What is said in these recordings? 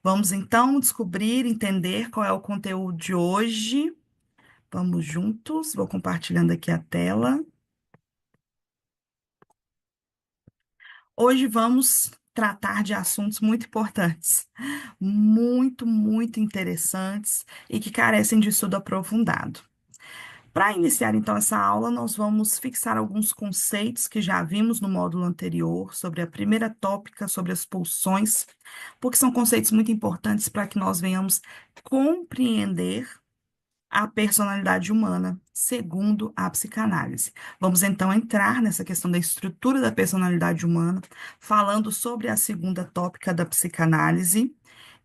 Vamos então descobrir, entender qual é o conteúdo de hoje. Vamos juntos. Vou compartilhando aqui a tela. Hoje vamos tratar de assuntos muito importantes, muito interessantes e que carecem de estudo aprofundado. Para iniciar então essa aula, nós vamos fixar alguns conceitos que já vimos no módulo anterior, sobre a primeira tópica, sobre as pulsões, porque são conceitos muito importantes para que nós venhamos compreender a personalidade humana, segundo a psicanálise. Vamos então entrar nessa questão da estrutura da personalidade humana, falando sobre a segunda tópica da psicanálise,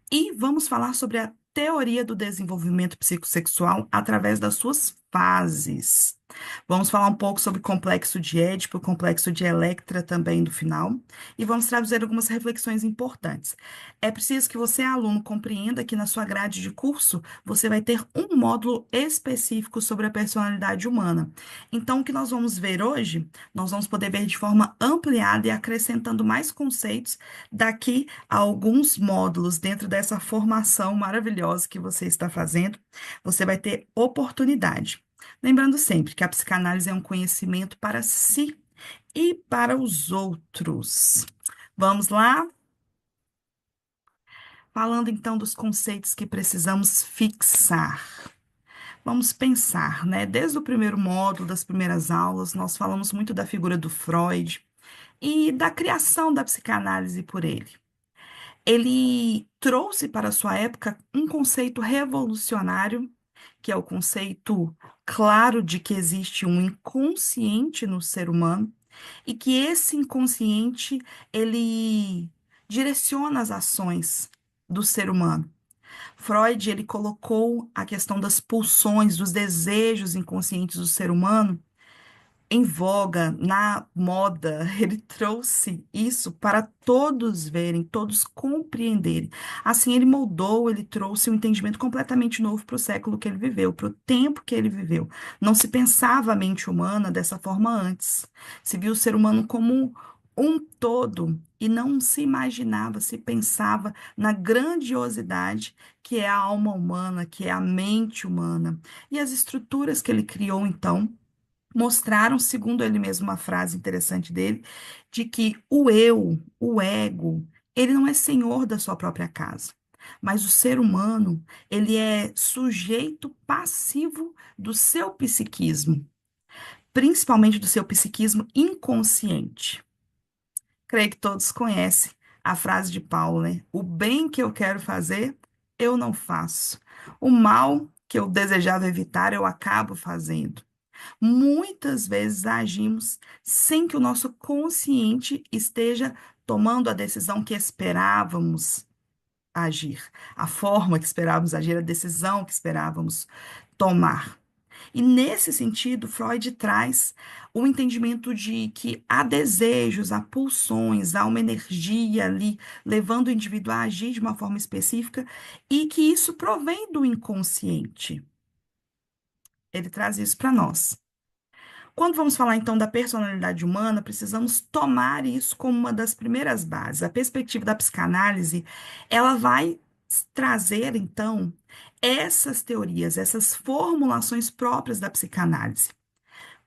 e vamos falar sobre a teoria do desenvolvimento psicossexual através das suas fases. Vamos falar um pouco sobre o complexo de Édipo, o complexo de Electra também no final, e vamos trazer algumas reflexões importantes. É preciso que você, aluno, compreenda que na sua grade de curso você vai ter um módulo específico sobre a personalidade humana. Então, o que nós vamos ver hoje, nós vamos poder ver de forma ampliada e acrescentando mais conceitos daqui a alguns módulos dentro dessa formação maravilhosa que você está fazendo. Você vai ter oportunidade. Lembrando sempre que a psicanálise é um conhecimento para si e para os outros. Vamos lá? Falando então dos conceitos que precisamos fixar. Vamos pensar, né? Desde o primeiro módulo, das primeiras aulas, nós falamos muito da figura do Freud e da criação da psicanálise por ele. Ele trouxe para a sua época um conceito revolucionário, que é o conceito claro de que existe um inconsciente no ser humano e que esse inconsciente ele direciona as ações do ser humano. Freud, ele colocou a questão das pulsões, dos desejos inconscientes do ser humano em voga, na moda. Ele trouxe isso para todos verem, todos compreenderem. Assim, ele moldou, ele trouxe um entendimento completamente novo para o século que ele viveu, para o tempo que ele viveu. Não se pensava a mente humana dessa forma antes. Se viu o ser humano como um todo e não se imaginava, se pensava na grandiosidade que é a alma humana, que é a mente humana. E as estruturas que ele criou, então, mostraram, segundo ele mesmo, uma frase interessante dele, de que o eu, o ego, ele não é senhor da sua própria casa. Mas o ser humano, ele é sujeito passivo do seu psiquismo, principalmente do seu psiquismo inconsciente. Creio que todos conhecem a frase de Paulo, né? O bem que eu quero fazer, eu não faço. O mal que eu desejava evitar, eu acabo fazendo. Muitas vezes agimos sem que o nosso consciente esteja tomando a decisão que esperávamos agir, a forma que esperávamos agir, a decisão que esperávamos tomar. E nesse sentido, Freud traz o entendimento de que há desejos, há pulsões, há uma energia ali levando o indivíduo a agir de uma forma específica e que isso provém do inconsciente. Ele traz isso para nós. Quando vamos falar então da personalidade humana, precisamos tomar isso como uma das primeiras bases. A perspectiva da psicanálise, ela vai trazer então essas teorias, essas formulações próprias da psicanálise.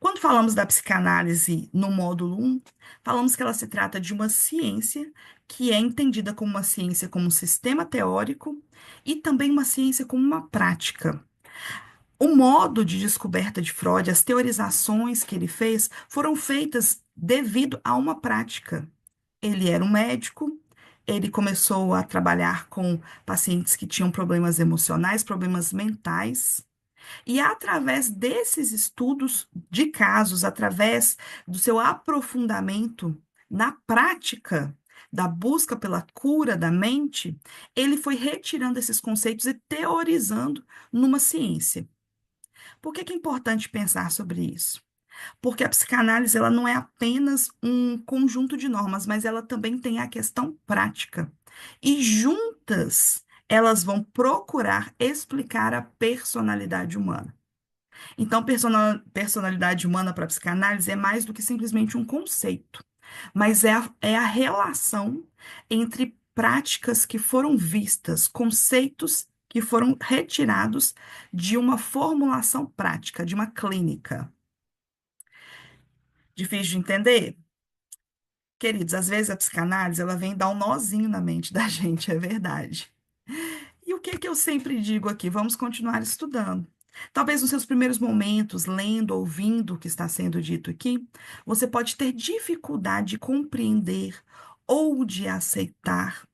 Quando falamos da psicanálise no módulo um, falamos que ela se trata de uma ciência que é entendida como uma ciência como um sistema teórico e também uma ciência como uma prática. O modo de descoberta de Freud, as teorizações que ele fez, foram feitas devido a uma prática. Ele era um médico, ele começou a trabalhar com pacientes que tinham problemas emocionais, problemas mentais, e através desses estudos de casos, através do seu aprofundamento na prática da busca pela cura da mente, ele foi retirando esses conceitos e teorizando numa ciência. Por que que é importante pensar sobre isso? Porque a psicanálise ela não é apenas um conjunto de normas, mas ela também tem a questão prática. E juntas, elas vão procurar explicar a personalidade humana. Então, personalidade humana para a psicanálise é mais do que simplesmente um conceito, mas é a relação entre práticas que foram vistas, conceitos que foram retirados de uma formulação prática, de uma clínica. Difícil de entender? Queridos, às vezes a psicanálise ela vem dar um nozinho na mente da gente, é verdade. E o que que eu sempre digo aqui? Vamos continuar estudando. Talvez nos seus primeiros momentos, lendo, ouvindo o que está sendo dito aqui, você pode ter dificuldade de compreender ou de aceitar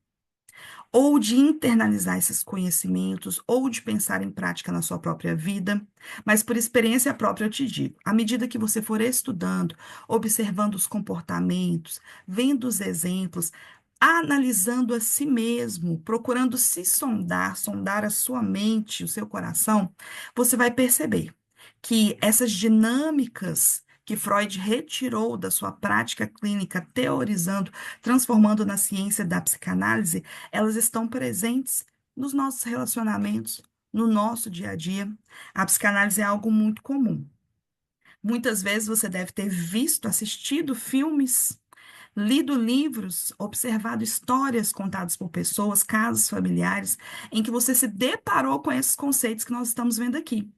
ou de internalizar esses conhecimentos, ou de pensar em prática na sua própria vida. Mas por experiência própria eu te digo, à medida que você for estudando, observando os comportamentos, vendo os exemplos, analisando a si mesmo, procurando se sondar, sondar a sua mente, o seu coração, você vai perceber que essas dinâmicas que Freud retirou da sua prática clínica, teorizando, transformando na ciência da psicanálise, elas estão presentes nos nossos relacionamentos, no nosso dia a dia. A psicanálise é algo muito comum. Muitas vezes você deve ter visto, assistido filmes, lido livros, observado histórias contadas por pessoas, casos familiares, em que você se deparou com esses conceitos que nós estamos vendo aqui.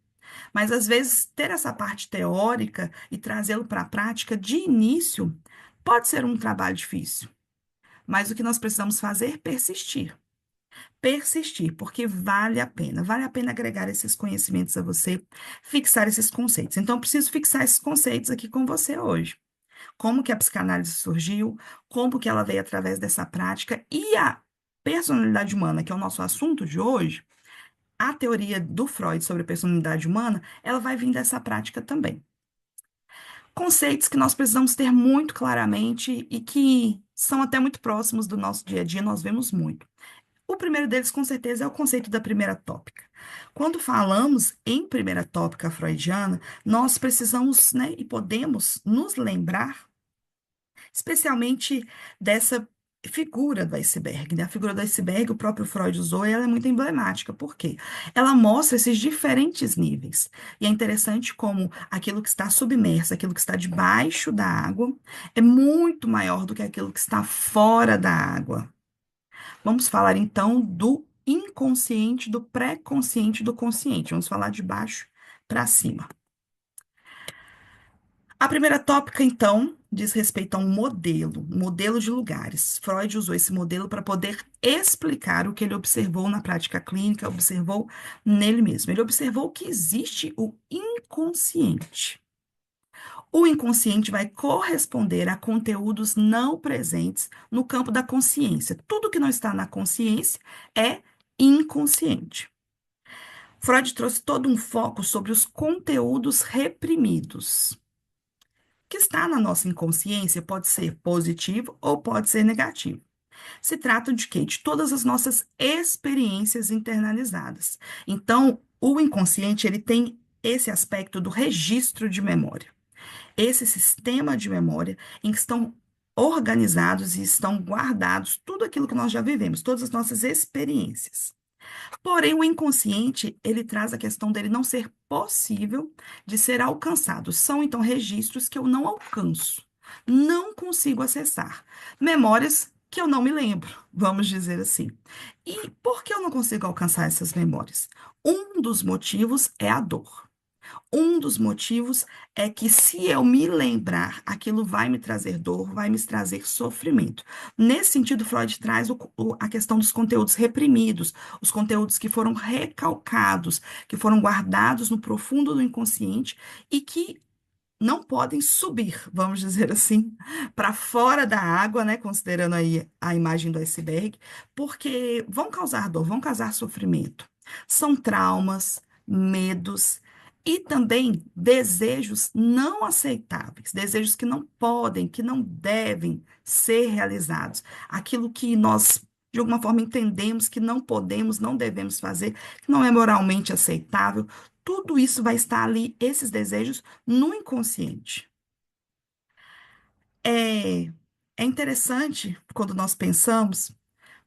Mas às vezes ter essa parte teórica e trazê-lo para a prática de início pode ser um trabalho difícil. Mas o que nós precisamos fazer é persistir. Persistir, porque vale a pena agregar esses conhecimentos a você, fixar esses conceitos. Então, eu preciso fixar esses conceitos aqui com você hoje. Como que a psicanálise surgiu, como que ela veio através dessa prática e a personalidade humana, que é o nosso assunto de hoje, a teoria do Freud sobre a personalidade humana, ela vai vir dessa prática também. Conceitos que nós precisamos ter muito claramente e que são até muito próximos do nosso dia a dia, nós vemos muito. O primeiro deles, com certeza, é o conceito da primeira tópica. Quando falamos em primeira tópica freudiana, nós precisamos, né, e podemos nos lembrar, especialmente dessa figura do iceberg, né? A figura do iceberg, o próprio Freud usou, e ela é muito emblemática. Por quê? Ela mostra esses diferentes níveis. E é interessante como aquilo que está submerso, aquilo que está debaixo da água, é muito maior do que aquilo que está fora da água. Vamos falar então do inconsciente, do pré-consciente, do consciente. Vamos falar de baixo para cima. A primeira tópica, então, diz respeito a um modelo de lugares. Freud usou esse modelo para poder explicar o que ele observou na prática clínica, observou nele mesmo. Ele observou que existe o inconsciente. O inconsciente vai corresponder a conteúdos não presentes no campo da consciência. Tudo que não está na consciência é inconsciente. Freud trouxe todo um foco sobre os conteúdos reprimidos. O que está na nossa inconsciência pode ser positivo ou pode ser negativo. Se trata de quê? De todas as nossas experiências internalizadas. Então, o inconsciente, ele tem esse aspecto do registro de memória. Esse sistema de memória em que estão organizados e estão guardados tudo aquilo que nós já vivemos, todas as nossas experiências. Porém, o inconsciente, ele traz a questão dele não ser possível de ser alcançado. São, então, registros que eu não alcanço, não consigo acessar. Memórias que eu não me lembro, vamos dizer assim. E por que eu não consigo alcançar essas memórias? Um dos motivos é a dor. Um dos motivos é que, se eu me lembrar, aquilo vai me trazer dor, vai me trazer sofrimento. Nesse sentido, Freud traz a questão dos conteúdos reprimidos, os conteúdos que foram recalcados, que foram guardados no profundo do inconsciente e que não podem subir, vamos dizer assim, para fora da água, né, considerando aí a imagem do iceberg, porque vão causar dor, vão causar sofrimento. São traumas, medos e também desejos não aceitáveis, desejos que não podem, que não devem ser realizados. Aquilo que nós, de alguma forma, entendemos que não podemos, não devemos fazer, que não é moralmente aceitável. Tudo isso vai estar ali, esses desejos, no inconsciente. É, é interessante quando nós pensamos,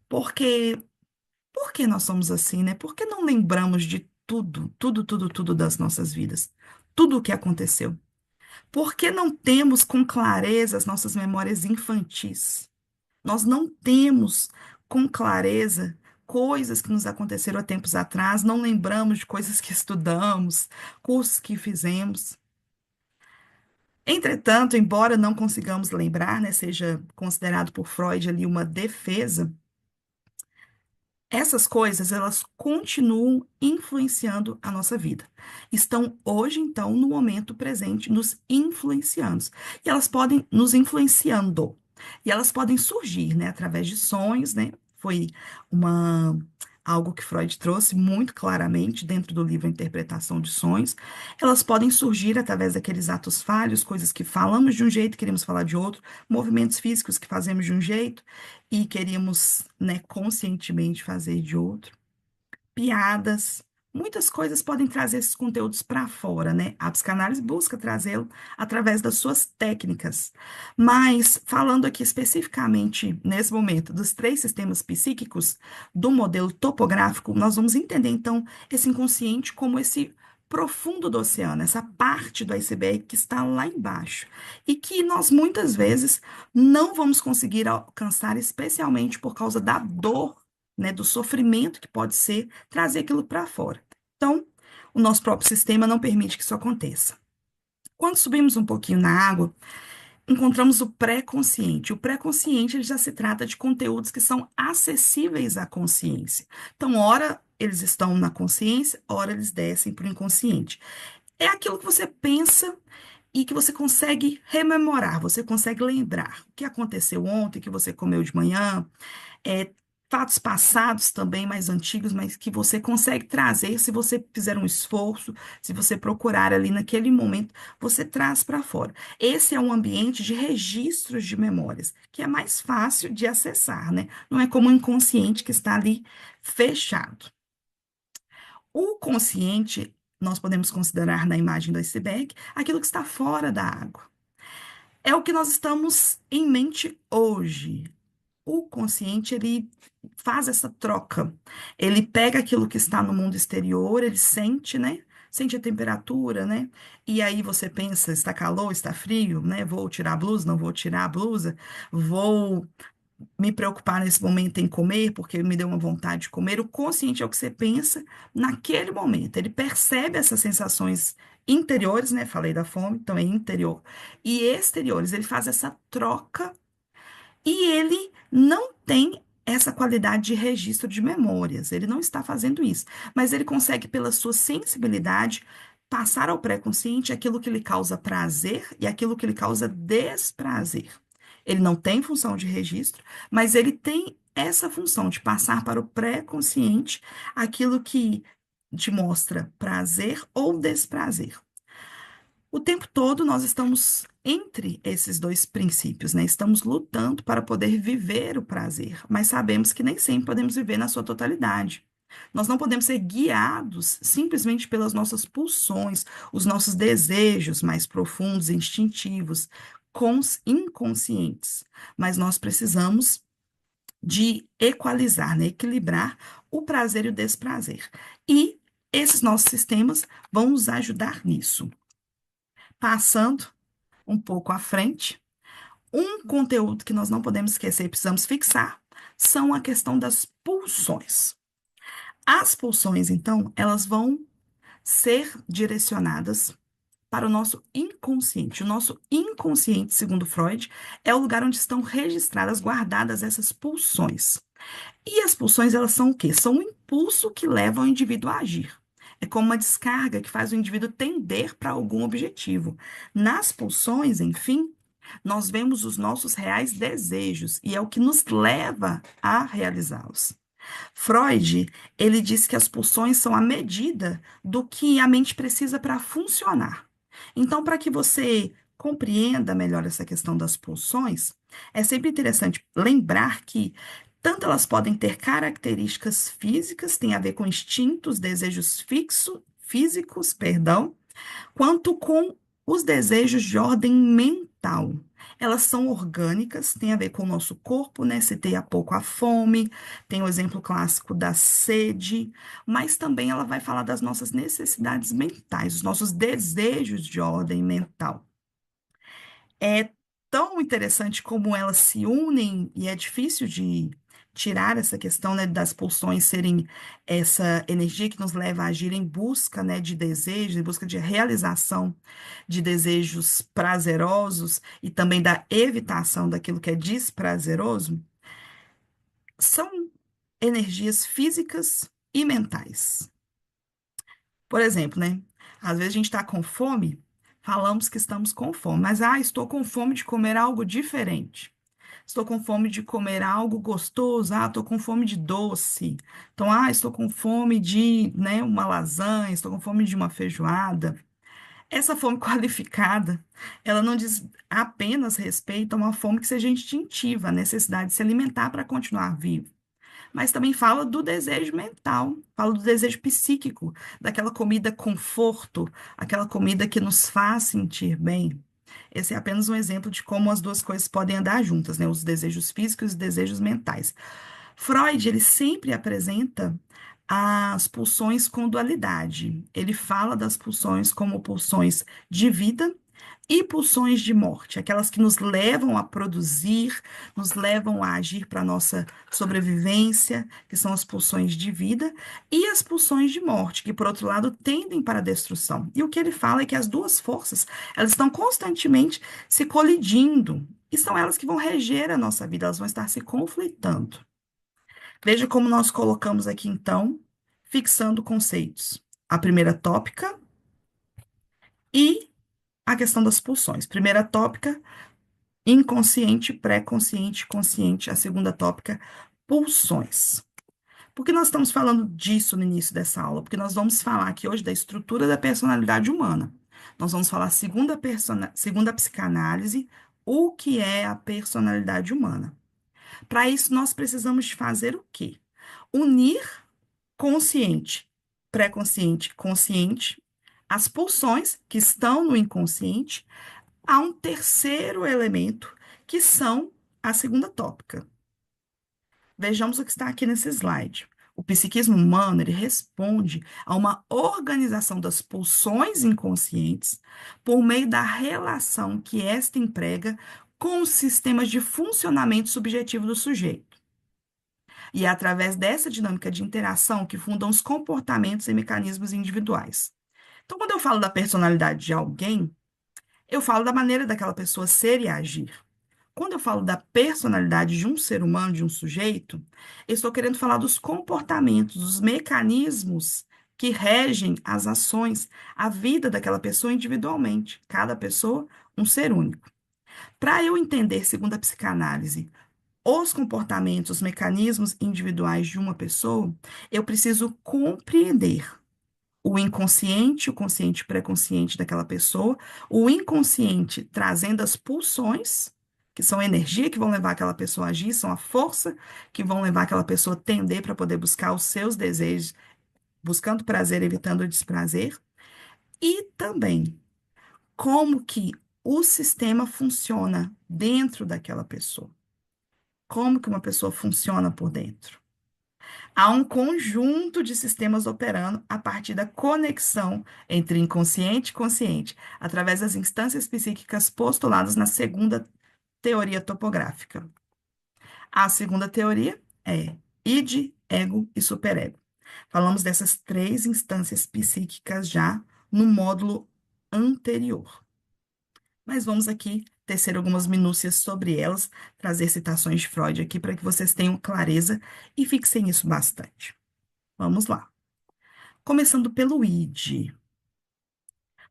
porque por que nós somos assim, né? Por que não lembramos de tudo das nossas vidas? Tudo o que aconteceu? Por que não temos com clareza as nossas memórias infantis? Nós não temos com clareza coisas que nos aconteceram há tempos atrás, não lembramos de coisas que estudamos, cursos que fizemos. Entretanto, embora não consigamos lembrar, né, seja considerado por Freud ali uma defesa, essas coisas, elas continuam influenciando a nossa vida. Estão hoje, então, no momento presente, nos influenciando. E elas podem nos influenciando. E elas podem surgir, né, através de sonhos, né? Foi uma algo que Freud trouxe muito claramente dentro do livro A Interpretação de Sonhos. Elas podem surgir através daqueles atos falhos, coisas que falamos de um jeito, queremos falar de outro, movimentos físicos que fazemos de um jeito e queríamos, né, conscientemente fazer de outro. Piadas, muitas coisas podem trazer esses conteúdos para fora, né? A psicanálise busca trazê-lo através das suas técnicas. Mas, falando aqui especificamente, nesse momento, dos três sistemas psíquicos do modelo topográfico, nós vamos entender, então, esse inconsciente como esse profundo do oceano, essa parte do iceberg que está lá embaixo e que nós muitas vezes não vamos conseguir alcançar, especialmente por causa da dor, né, do sofrimento que pode ser trazer aquilo para fora. Então, o nosso próprio sistema não permite que isso aconteça. Quando subimos um pouquinho na água, encontramos o pré-consciente. O pré-consciente ele já se trata de conteúdos que são acessíveis à consciência. Então, ora eles estão na consciência, ora eles descem para o inconsciente. É aquilo que você pensa e que você consegue rememorar, você consegue lembrar o que aconteceu ontem, que você comeu de manhã, é, fatos passados também, mais antigos, mas que você consegue trazer se você fizer um esforço, se você procurar ali naquele momento, você traz para fora. Esse é um ambiente de registros de memórias, que é mais fácil de acessar, né? Não é como o inconsciente que está ali fechado. O consciente, nós podemos considerar na imagem do iceberg aquilo que está fora da água. É o que nós estamos em mente hoje. O consciente, ele faz essa troca. Ele pega aquilo que está no mundo exterior, ele sente, né? Sente a temperatura, né? E aí você pensa, está calor, está frio, né? Vou tirar a blusa, não vou tirar a blusa, vou me preocupar nesse momento em comer, porque me deu uma vontade de comer. O consciente é o que você pensa naquele momento. Ele percebe essas sensações interiores, né? Falei da fome, então é interior. E exteriores, ele faz essa troca e ele não tem essa qualidade de registro de memórias, ele não está fazendo isso, mas ele consegue, pela sua sensibilidade, passar ao pré-consciente aquilo que lhe causa prazer e aquilo que lhe causa desprazer. Ele não tem função de registro, mas ele tem essa função de passar para o pré-consciente aquilo que te mostra prazer ou desprazer. O tempo todo nós estamos entre esses dois princípios, né? Estamos lutando para poder viver o prazer, mas sabemos que nem sempre podemos viver na sua totalidade. Nós não podemos ser guiados simplesmente pelas nossas pulsões, os nossos desejos mais profundos, instintivos, inconscientes. Mas nós precisamos de equalizar, né? Equilibrar o prazer e o desprazer. E esses nossos sistemas vão nos ajudar nisso. Passando um pouco à frente, um conteúdo que nós não podemos esquecer e precisamos fixar são a questão das pulsões. As pulsões, então, elas vão ser direcionadas para o nosso inconsciente. O nosso inconsciente, segundo Freud, é o lugar onde estão registradas, guardadas essas pulsões. E as pulsões, elas são o quê? São um impulso que leva o indivíduo a agir. É como uma descarga que faz o indivíduo tender para algum objetivo. Nas pulsões, enfim, nós vemos os nossos reais desejos e é o que nos leva a realizá-los. Freud, ele diz que as pulsões são a medida do que a mente precisa para funcionar. Então, para que você compreenda melhor essa questão das pulsões, é sempre interessante lembrar que tanto elas podem ter características físicas, tem a ver com instintos, desejos físicos, perdão, quanto com os desejos de ordem mental. Elas são orgânicas, tem a ver com o nosso corpo, né? Citei há pouco a fome, tem o exemplo clássico da sede, mas também ela vai falar das nossas necessidades mentais, os nossos desejos de ordem mental. É tão interessante como elas se unem e é difícil de tirar essa questão, né, das pulsões serem essa energia que nos leva a agir em busca, né, de desejos, em busca de realização de desejos prazerosos e também da evitação daquilo que é desprazeroso, são energias físicas e mentais. Por exemplo, né? Às vezes a gente está com fome, falamos que estamos com fome, mas estou com fome de comer algo diferente. Estou com fome de comer algo gostoso. Estou com fome de doce. Então, estou com fome de, né, uma lasanha, estou com fome de uma feijoada. Essa fome qualificada, ela não diz apenas respeito a uma fome que seja instintiva, a necessidade de se alimentar para continuar vivo, mas também fala do desejo mental, fala do desejo psíquico, daquela comida conforto, aquela comida que nos faz sentir bem. Esse é apenas um exemplo de como as duas coisas podem andar juntas, né? Os desejos físicos e os desejos mentais. Freud, ele sempre apresenta as pulsões com dualidade. Ele fala das pulsões como pulsões de vida e pulsões de morte, aquelas que nos levam a produzir, nos levam a agir para a nossa sobrevivência, que são as pulsões de vida, e as pulsões de morte, que, por outro lado, tendem para a destruição. E o que ele fala é que as duas forças, elas estão constantemente se colidindo, e são elas que vão reger a nossa vida, elas vão estar se conflitando. Veja como nós colocamos aqui, então, fixando conceitos. A primeira tópica e a questão das pulsões. Primeira tópica, inconsciente, pré-consciente, consciente. A segunda tópica, pulsões. Por que nós estamos falando disso no início dessa aula? Porque nós vamos falar aqui hoje da estrutura da personalidade humana. Nós vamos falar segundo a psicanálise, o que é a personalidade humana. Para isso, nós precisamos de fazer o quê? Unir consciente, pré-consciente, consciente, as pulsões que estão no inconsciente, há um terceiro elemento, que são a segunda tópica. Vejamos o que está aqui nesse slide. O psiquismo humano, ele responde a uma organização das pulsões inconscientes por meio da relação que esta emprega com os sistemas de funcionamento subjetivo do sujeito. E é através dessa dinâmica de interação que fundam os comportamentos e mecanismos individuais. Então, quando eu falo da personalidade de alguém, eu falo da maneira daquela pessoa ser e agir. Quando eu falo da personalidade de um ser humano, de um sujeito, eu estou querendo falar dos comportamentos, dos mecanismos que regem as ações, a vida daquela pessoa individualmente. Cada pessoa, um ser único. Para eu entender, segundo a psicanálise, os comportamentos, os mecanismos individuais de uma pessoa, eu preciso compreender o inconsciente, o consciente e pré-consciente daquela pessoa, o inconsciente trazendo as pulsões, que são a energia que vão levar aquela pessoa a agir, são a força que vão levar aquela pessoa a tender para poder buscar os seus desejos, buscando prazer, evitando o desprazer, e também como que o sistema funciona dentro daquela pessoa. Como que uma pessoa funciona por dentro? Há um conjunto de sistemas operando a partir da conexão entre inconsciente e consciente, através das instâncias psíquicas postuladas na segunda teoria topográfica. A segunda teoria é id, ego e superego. Falamos dessas três instâncias psíquicas já no módulo anterior. Mas vamos aqui tecer algumas minúcias sobre elas, trazer citações de Freud aqui para que vocês tenham clareza e fixem isso bastante. Vamos lá. Começando pelo id.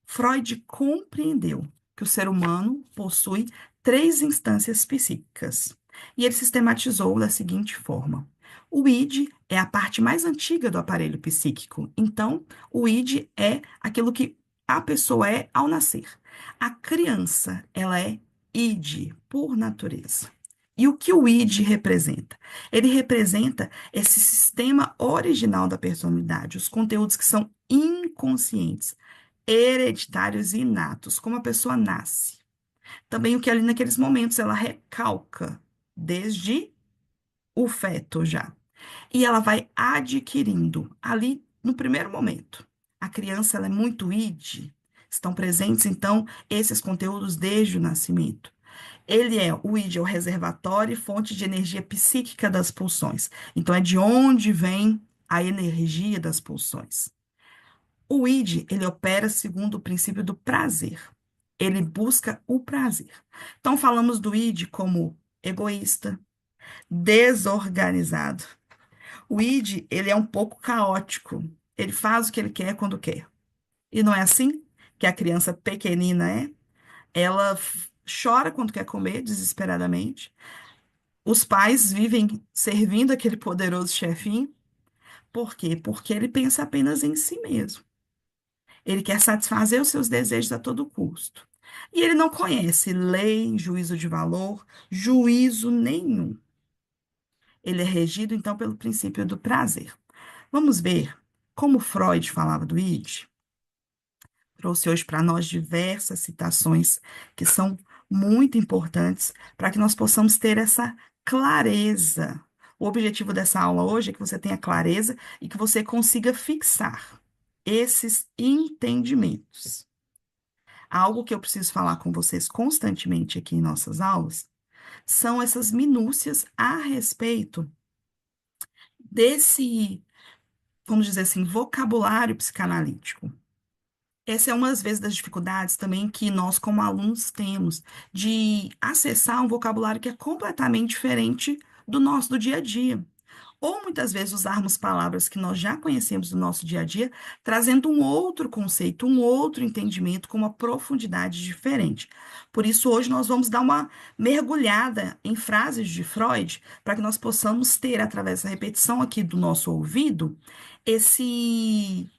Freud compreendeu que o ser humano possui três instâncias psíquicas e ele sistematizou da seguinte forma: o id é a parte mais antiga do aparelho psíquico, então o id é aquilo que a pessoa é ao nascer. A criança, ela é id por natureza. E o que o id representa? Ele representa esse sistema original da personalidade, os conteúdos que são inconscientes, hereditários e inatos, como a pessoa nasce. Também o que ali naqueles momentos ela recalca desde o feto já. E ela vai adquirindo ali no primeiro momento. A criança ela é muito id, estão presentes então esses conteúdos desde o nascimento. O id é o reservatório e fonte de energia psíquica das pulsões. Então, é de onde vem a energia das pulsões. O id, ele opera segundo o princípio do prazer. Ele busca o prazer. Então, falamos do id como egoísta, desorganizado. O id, ele é um pouco caótico. Ele faz o que ele quer quando quer. E não é assim que a criança pequenina é? Ela chora quando quer comer, desesperadamente. Os pais vivem servindo aquele poderoso chefinho. Por quê? Porque ele pensa apenas em si mesmo. Ele quer satisfazer os seus desejos a todo custo. E ele não conhece lei, juízo de valor, juízo nenhum. Ele é regido, então, pelo princípio do prazer. Vamos ver como Freud falava do id? Trouxe hoje para nós diversas citações que são muito importantes para que nós possamos ter essa clareza. O objetivo dessa aula hoje é que você tenha clareza e que você consiga fixar esses entendimentos. Algo que eu preciso falar com vocês constantemente aqui em nossas aulas são essas minúcias a respeito desse, vamos dizer assim, vocabulário psicanalítico. Essa é uma das vezes das dificuldades também que nós, como alunos, temos de acessar um vocabulário que é completamente diferente do nosso do dia a dia. Ou muitas vezes usarmos palavras que nós já conhecemos do nosso dia a dia, trazendo um outro conceito, um outro entendimento com uma profundidade diferente. Por isso, hoje nós vamos dar uma mergulhada em frases de Freud, para que nós possamos ter, através da repetição aqui do nosso ouvido, esse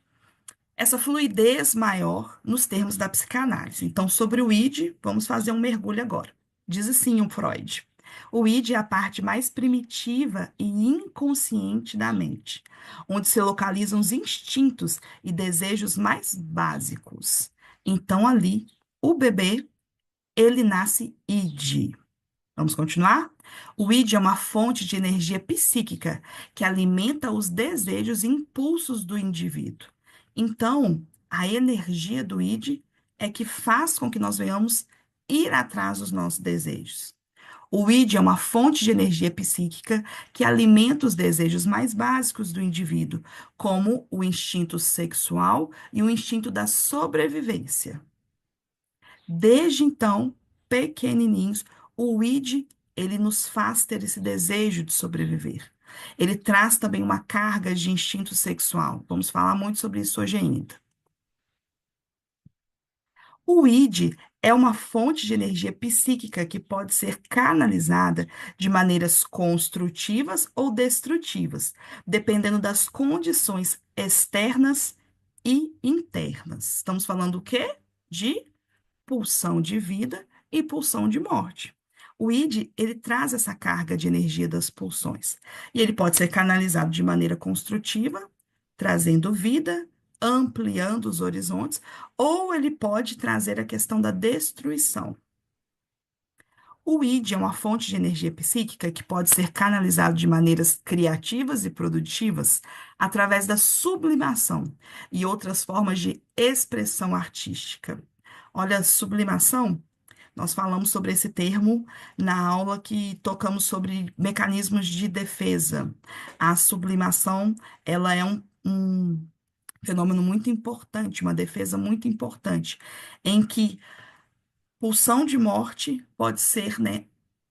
essa fluidez maior nos termos da psicanálise. Então, sobre o id, vamos fazer um mergulho agora. Diz assim o Freud: o id é a parte mais primitiva e inconsciente da mente, onde se localizam os instintos e desejos mais básicos. Então, ali, o bebê, ele nasce id. Vamos continuar? O id é uma fonte de energia psíquica que alimenta os desejos e impulsos do indivíduo. Então, a energia do id é que faz com que nós venhamos ir atrás dos nossos desejos. O id é uma fonte de energia psíquica que alimenta os desejos mais básicos do indivíduo, como o instinto sexual e o instinto da sobrevivência. Desde então, pequenininhos, o id, ele nos faz ter esse desejo de sobreviver. Ele traz também uma carga de instinto sexual. Vamos falar muito sobre isso hoje ainda. O id é uma fonte de energia psíquica que pode ser canalizada de maneiras construtivas ou destrutivas, dependendo das condições externas e internas. Estamos falando o quê? De pulsão de vida e pulsão de morte. O id, ele traz essa carga de energia das pulsões. E ele pode ser canalizado de maneira construtiva, trazendo vida, ampliando os horizontes, ou ele pode trazer a questão da destruição. O id é uma fonte de energia psíquica que pode ser canalizado de maneiras criativas e produtivas através da sublimação e outras formas de expressão artística. Olha, sublimação, nós falamos sobre esse termo na aula que tocamos sobre mecanismos de defesa. A sublimação, ela é um fenômeno muito importante, uma defesa muito importante, em que pulsão de morte pode ser, né,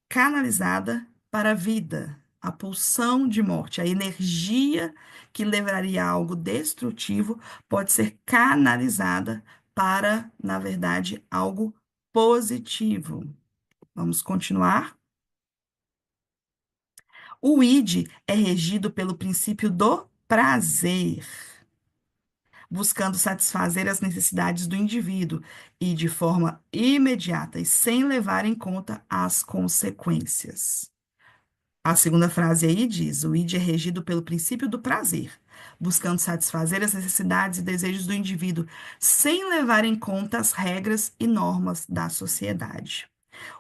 canalizada para a vida. A pulsão de morte, a energia que levaria a algo destrutivo, pode ser canalizada para, na verdade, algo positivo. Vamos continuar? O id é regido pelo princípio do prazer, buscando satisfazer as necessidades do indivíduo e de forma imediata e sem levar em conta as consequências. A segunda frase aí diz: o id é regido pelo princípio do prazer, buscando satisfazer as necessidades e desejos do indivíduo sem levar em conta as regras e normas da sociedade.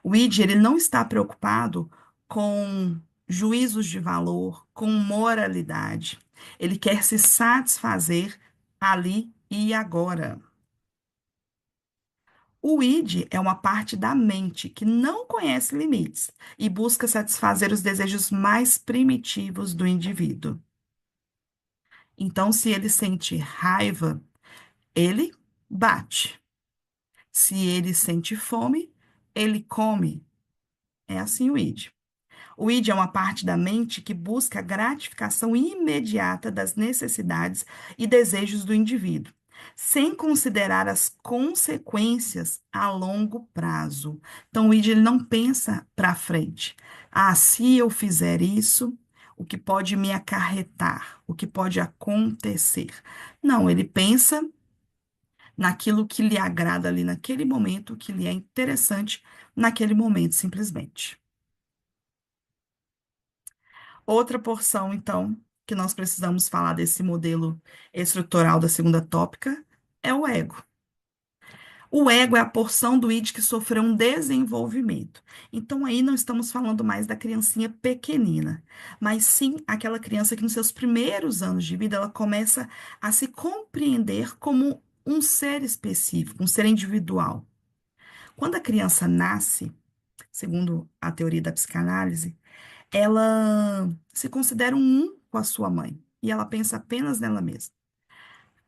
O id, ele não está preocupado com juízos de valor, com moralidade. Ele quer se satisfazer ali e agora. O id é uma parte da mente que não conhece limites e busca satisfazer os desejos mais primitivos do indivíduo. Então, se ele sente raiva, ele bate. Se ele sente fome, ele come. É assim o id. O id é uma parte da mente que busca a gratificação imediata das necessidades e desejos do indivíduo, sem considerar as consequências a longo prazo. Então, o id ele não pensa para frente. Ah, se eu fizer isso, o que pode me acarretar, o que pode acontecer. Não, ele pensa naquilo que lhe agrada ali naquele momento, que lhe é interessante naquele momento, simplesmente. Outra porção, então, que nós precisamos falar desse modelo estrutural da segunda tópica é o ego. O ego é a porção do id que sofreu um desenvolvimento. Então, aí não estamos falando mais da criancinha pequenina, mas sim aquela criança que nos seus primeiros anos de vida ela começa a se compreender como um ser específico, um ser individual. Quando a criança nasce, segundo a teoria da psicanálise, ela se considera um com a sua mãe e ela pensa apenas nela mesma.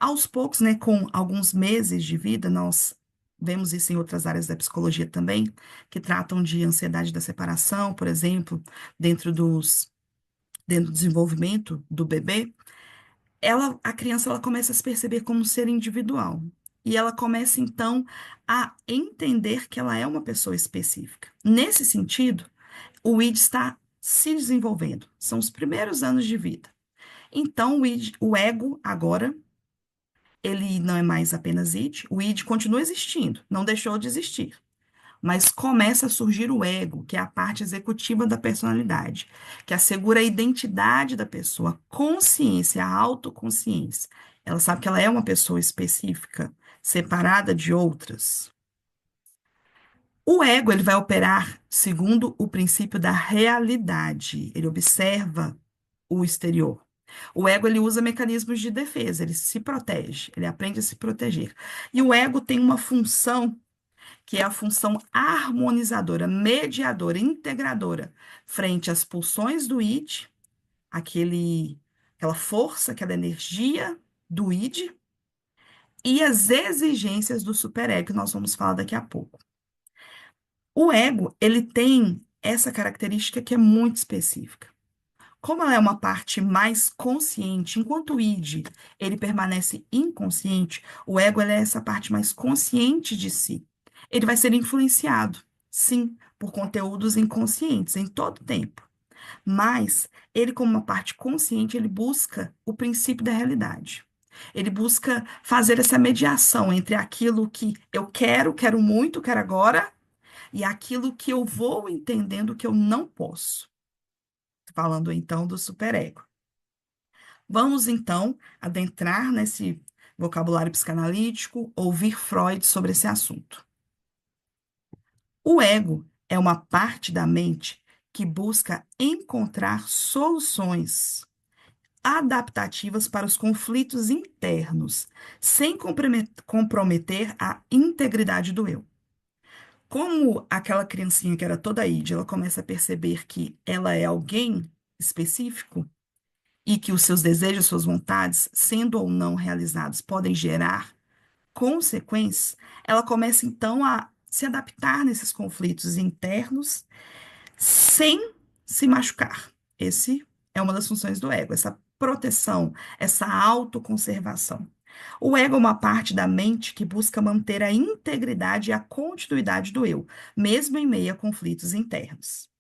Aos poucos, né, com alguns meses de vida, nós vemos isso em outras áreas da psicologia também, que tratam de ansiedade da separação, por exemplo, dentro dentro do desenvolvimento do bebê, a criança, ela começa a se perceber como um ser individual. E ela começa, então, a entender que ela é uma pessoa específica. Nesse sentido, o id está se desenvolvendo. São os primeiros anos de vida. Então, o ego, agora, ele não é mais apenas id. O id continua existindo, não deixou de existir. Mas começa a surgir o ego, que é a parte executiva da personalidade, que assegura a identidade da pessoa, a consciência, a autoconsciência. Ela sabe que ela é uma pessoa específica, separada de outras. O ego, ele vai operar segundo o princípio da realidade. Ele observa o exterior. O ego, ele usa mecanismos de defesa, ele se protege, ele aprende a se proteger. E o ego tem uma função que é a função harmonizadora, mediadora, integradora, frente às pulsões do id, aquela força, aquela energia do id, e as exigências do superego, que nós vamos falar daqui a pouco. O ego, ele tem essa característica que é muito específica. Como ela é uma parte mais consciente, enquanto o id, ele permanece inconsciente, o ego, ele é essa parte mais consciente de si. Ele vai ser influenciado, sim, por conteúdos inconscientes em todo tempo. Mas ele, como uma parte consciente, ele busca o princípio da realidade. Ele busca fazer essa mediação entre aquilo que eu quero, quero muito, quero agora, e aquilo que eu vou entendendo que eu não posso. Falando então do superego. Vamos então adentrar nesse vocabulário psicanalítico, ouvir Freud sobre esse assunto. O ego é uma parte da mente que busca encontrar soluções adaptativas para os conflitos internos, sem comprometer a integridade do eu. Como aquela criancinha que era toda id, ela começa a perceber que ela é alguém específico, e que os seus desejos, suas vontades, sendo ou não realizados, podem gerar consequências, ela começa então a se adaptar nesses conflitos internos sem se machucar. Esse é uma das funções do ego, essa proteção, essa autoconservação. O ego é uma parte da mente que busca manter a integridade e a continuidade do eu, mesmo em meio a conflitos internos.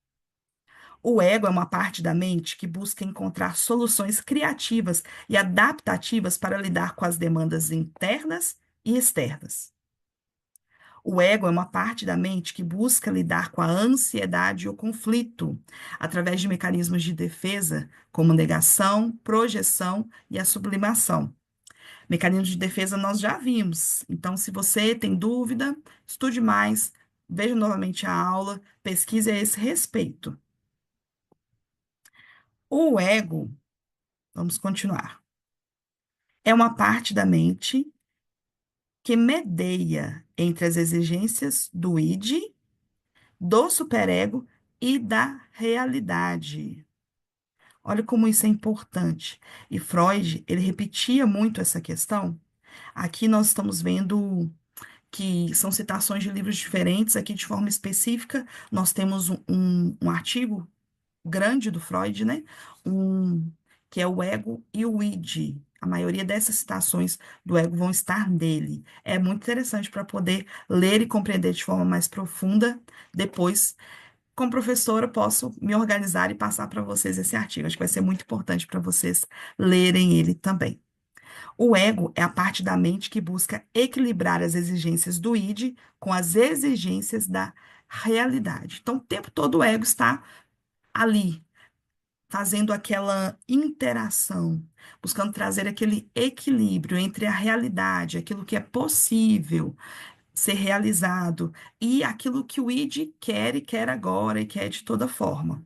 O ego é uma parte da mente que busca encontrar soluções criativas e adaptativas para lidar com as demandas internas e externas. O ego é uma parte da mente que busca lidar com a ansiedade e o conflito, através de mecanismos de defesa, como negação, projeção e a sublimação. Mecanismos de defesa nós já vimos. Então, se você tem dúvida, estude mais, veja novamente a aula, pesquise a esse respeito. O ego, vamos continuar. É uma parte da mente que medeia entre as exigências do id, do superego e da realidade. Olha como isso é importante. E Freud, ele repetia muito essa questão. Aqui nós estamos vendo que são citações de livros diferentes. Aqui, de forma específica, nós temos um artigo grande do Freud, né? Um, que é o ego e o id. A maioria dessas citações do ego vão estar nele. É muito interessante para poder ler e compreender de forma mais profunda. Depois, como professora, posso me organizar e passar para vocês esse artigo. Acho que vai ser muito importante para vocês lerem ele também. O ego é a parte da mente que busca equilibrar as exigências do id com as exigências da realidade. Então, o tempo todo o ego está ali, fazendo aquela interação, buscando trazer aquele equilíbrio entre a realidade, aquilo que é possível ser realizado, e aquilo que o id quer e quer agora e quer de toda forma.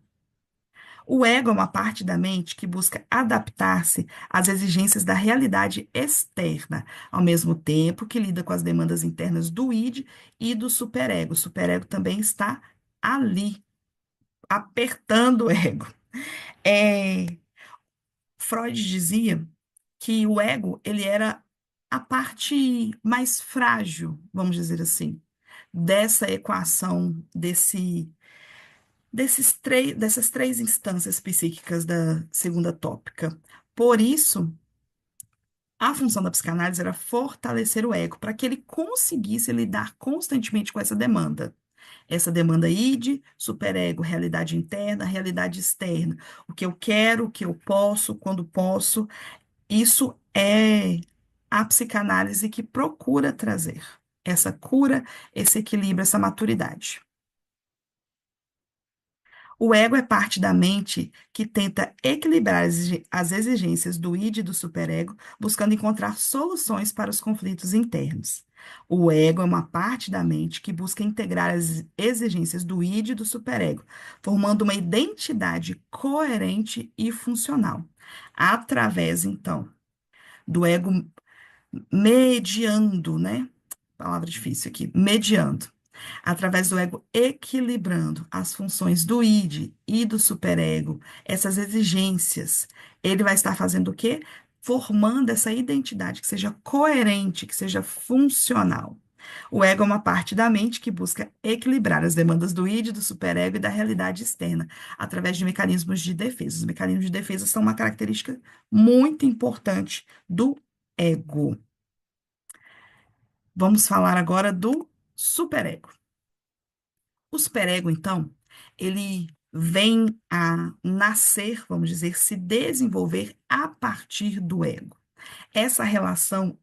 O ego é uma parte da mente que busca adaptar-se às exigências da realidade externa, ao mesmo tempo que lida com as demandas internas do id e do superego. O superego também está ali, apertando o ego. É, Freud dizia que o ego, ele era a parte mais frágil, vamos dizer assim, dessa equação, dessas três instâncias psíquicas da segunda tópica. Por isso, a função da psicanálise era fortalecer o ego, para que ele conseguisse lidar constantemente com essa demanda. Essa demanda id, superego, realidade interna, realidade externa. O que eu quero, o que eu posso, quando posso. Isso é a psicanálise que procura trazer essa cura, esse equilíbrio, essa maturidade. O ego é parte da mente que tenta equilibrar as exigências do id e do superego, buscando encontrar soluções para os conflitos internos. O ego é uma parte da mente que busca integrar as exigências do id e do superego, formando uma identidade coerente e funcional. Através, então, do ego mediando, né? Palavra difícil aqui, mediando, através do ego equilibrando as funções do id e do superego, essas exigências, ele vai estar fazendo o quê? Formando essa identidade que seja coerente, que seja funcional. O ego é uma parte da mente que busca equilibrar as demandas do id, do superego e da realidade externa, através de mecanismos de defesa. Os mecanismos de defesa são uma característica muito importante do ego. Vamos falar agora do superego. O superego, então, ele vem a nascer, vamos dizer, se desenvolver a partir do ego. Essa relação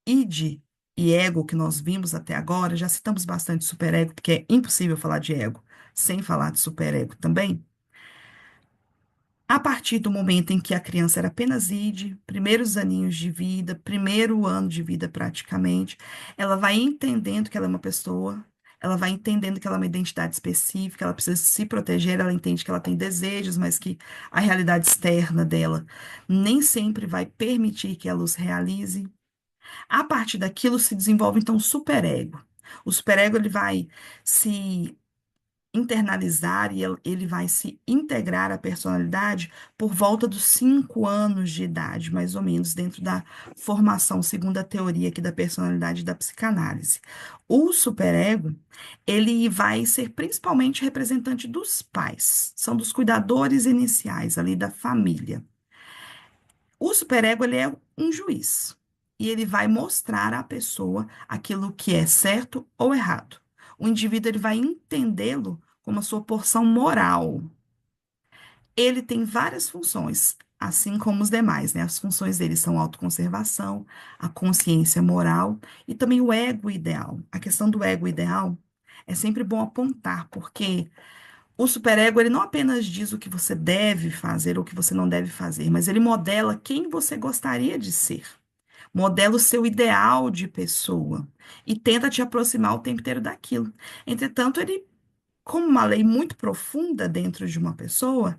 id e ego que nós vimos até agora, já citamos bastante superego, porque é impossível falar de ego sem falar de superego também. A partir do momento em que a criança era apenas id, primeiros aninhos de vida, primeiro ano de vida praticamente, ela vai entendendo que ela é uma pessoa, ela vai entendendo que ela é uma identidade específica, ela precisa se proteger, ela entende que ela tem desejos, mas que a realidade externa dela nem sempre vai permitir que ela os realize. A partir daquilo se desenvolve então o superego. O superego ele vai se internalizar e ele vai se integrar à personalidade por volta dos 5 anos de idade, mais ou menos, dentro da formação, segundo a teoria aqui da personalidade da psicanálise. O superego, ele vai ser principalmente representante dos pais, são dos cuidadores iniciais ali da família. O superego, ele é um juiz e ele vai mostrar à pessoa aquilo que é certo ou errado. O indivíduo ele vai entendê-lo como a sua porção moral. Ele tem várias funções, assim como os demais, né? As funções dele são a autoconservação, a consciência moral e também o ego ideal. A questão do ego ideal é sempre bom apontar, porque o superego, ele não apenas diz o que você deve fazer ou o que você não deve fazer, mas ele modela quem você gostaria de ser. Modela o seu ideal de pessoa e tenta te aproximar o tempo inteiro daquilo. Entretanto, ele, como uma lei muito profunda dentro de uma pessoa,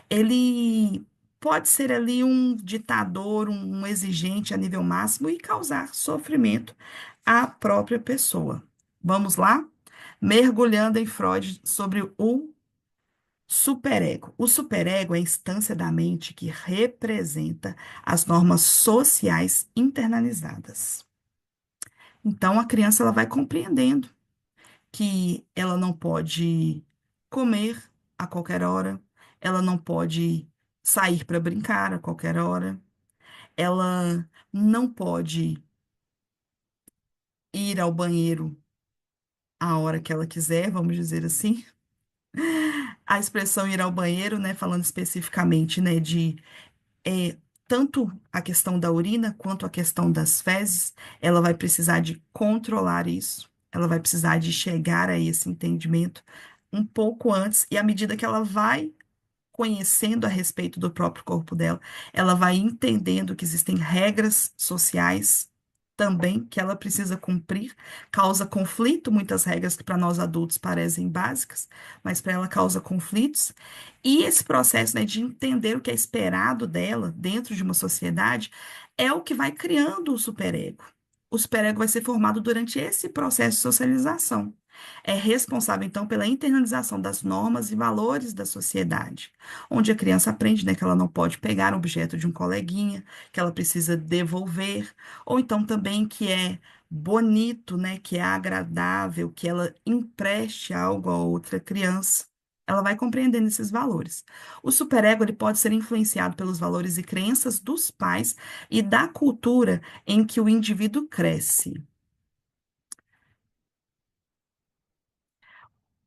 ele pode ser ali um ditador, um exigente a nível máximo e causar sofrimento a própria pessoa. Vamos lá? Mergulhando em Freud sobre o superego. O superego é a instância da mente que representa as normas sociais internalizadas. Então, a criança ela vai compreendendo que ela não pode comer a qualquer hora, ela não pode sair para brincar a qualquer hora, ela não pode ir ao banheiro a hora que ela quiser, vamos dizer assim. A expressão ir ao banheiro, né, falando especificamente, né, de é, tanto a questão da urina quanto a questão das fezes, ela vai precisar de controlar isso, ela vai precisar de chegar a esse entendimento um pouco antes, e à medida que ela vai conhecendo a respeito do próprio corpo dela, ela vai entendendo que existem regras sociais também que ela precisa cumprir. Causa conflito, muitas regras que para nós adultos parecem básicas, mas para ela causa conflitos. E esse processo, né, de entender o que é esperado dela dentro de uma sociedade é o que vai criando o superego. O superego vai ser formado durante esse processo de socialização. É responsável, então, pela internalização das normas e valores da sociedade, onde a criança aprende, né, que ela não pode pegar um objeto de um coleguinha, que ela precisa devolver, ou então também que é bonito, né, que é agradável, que ela empreste algo a outra criança. Ela vai compreendendo esses valores. O superego ele pode ser influenciado pelos valores e crenças dos pais e da cultura em que o indivíduo cresce.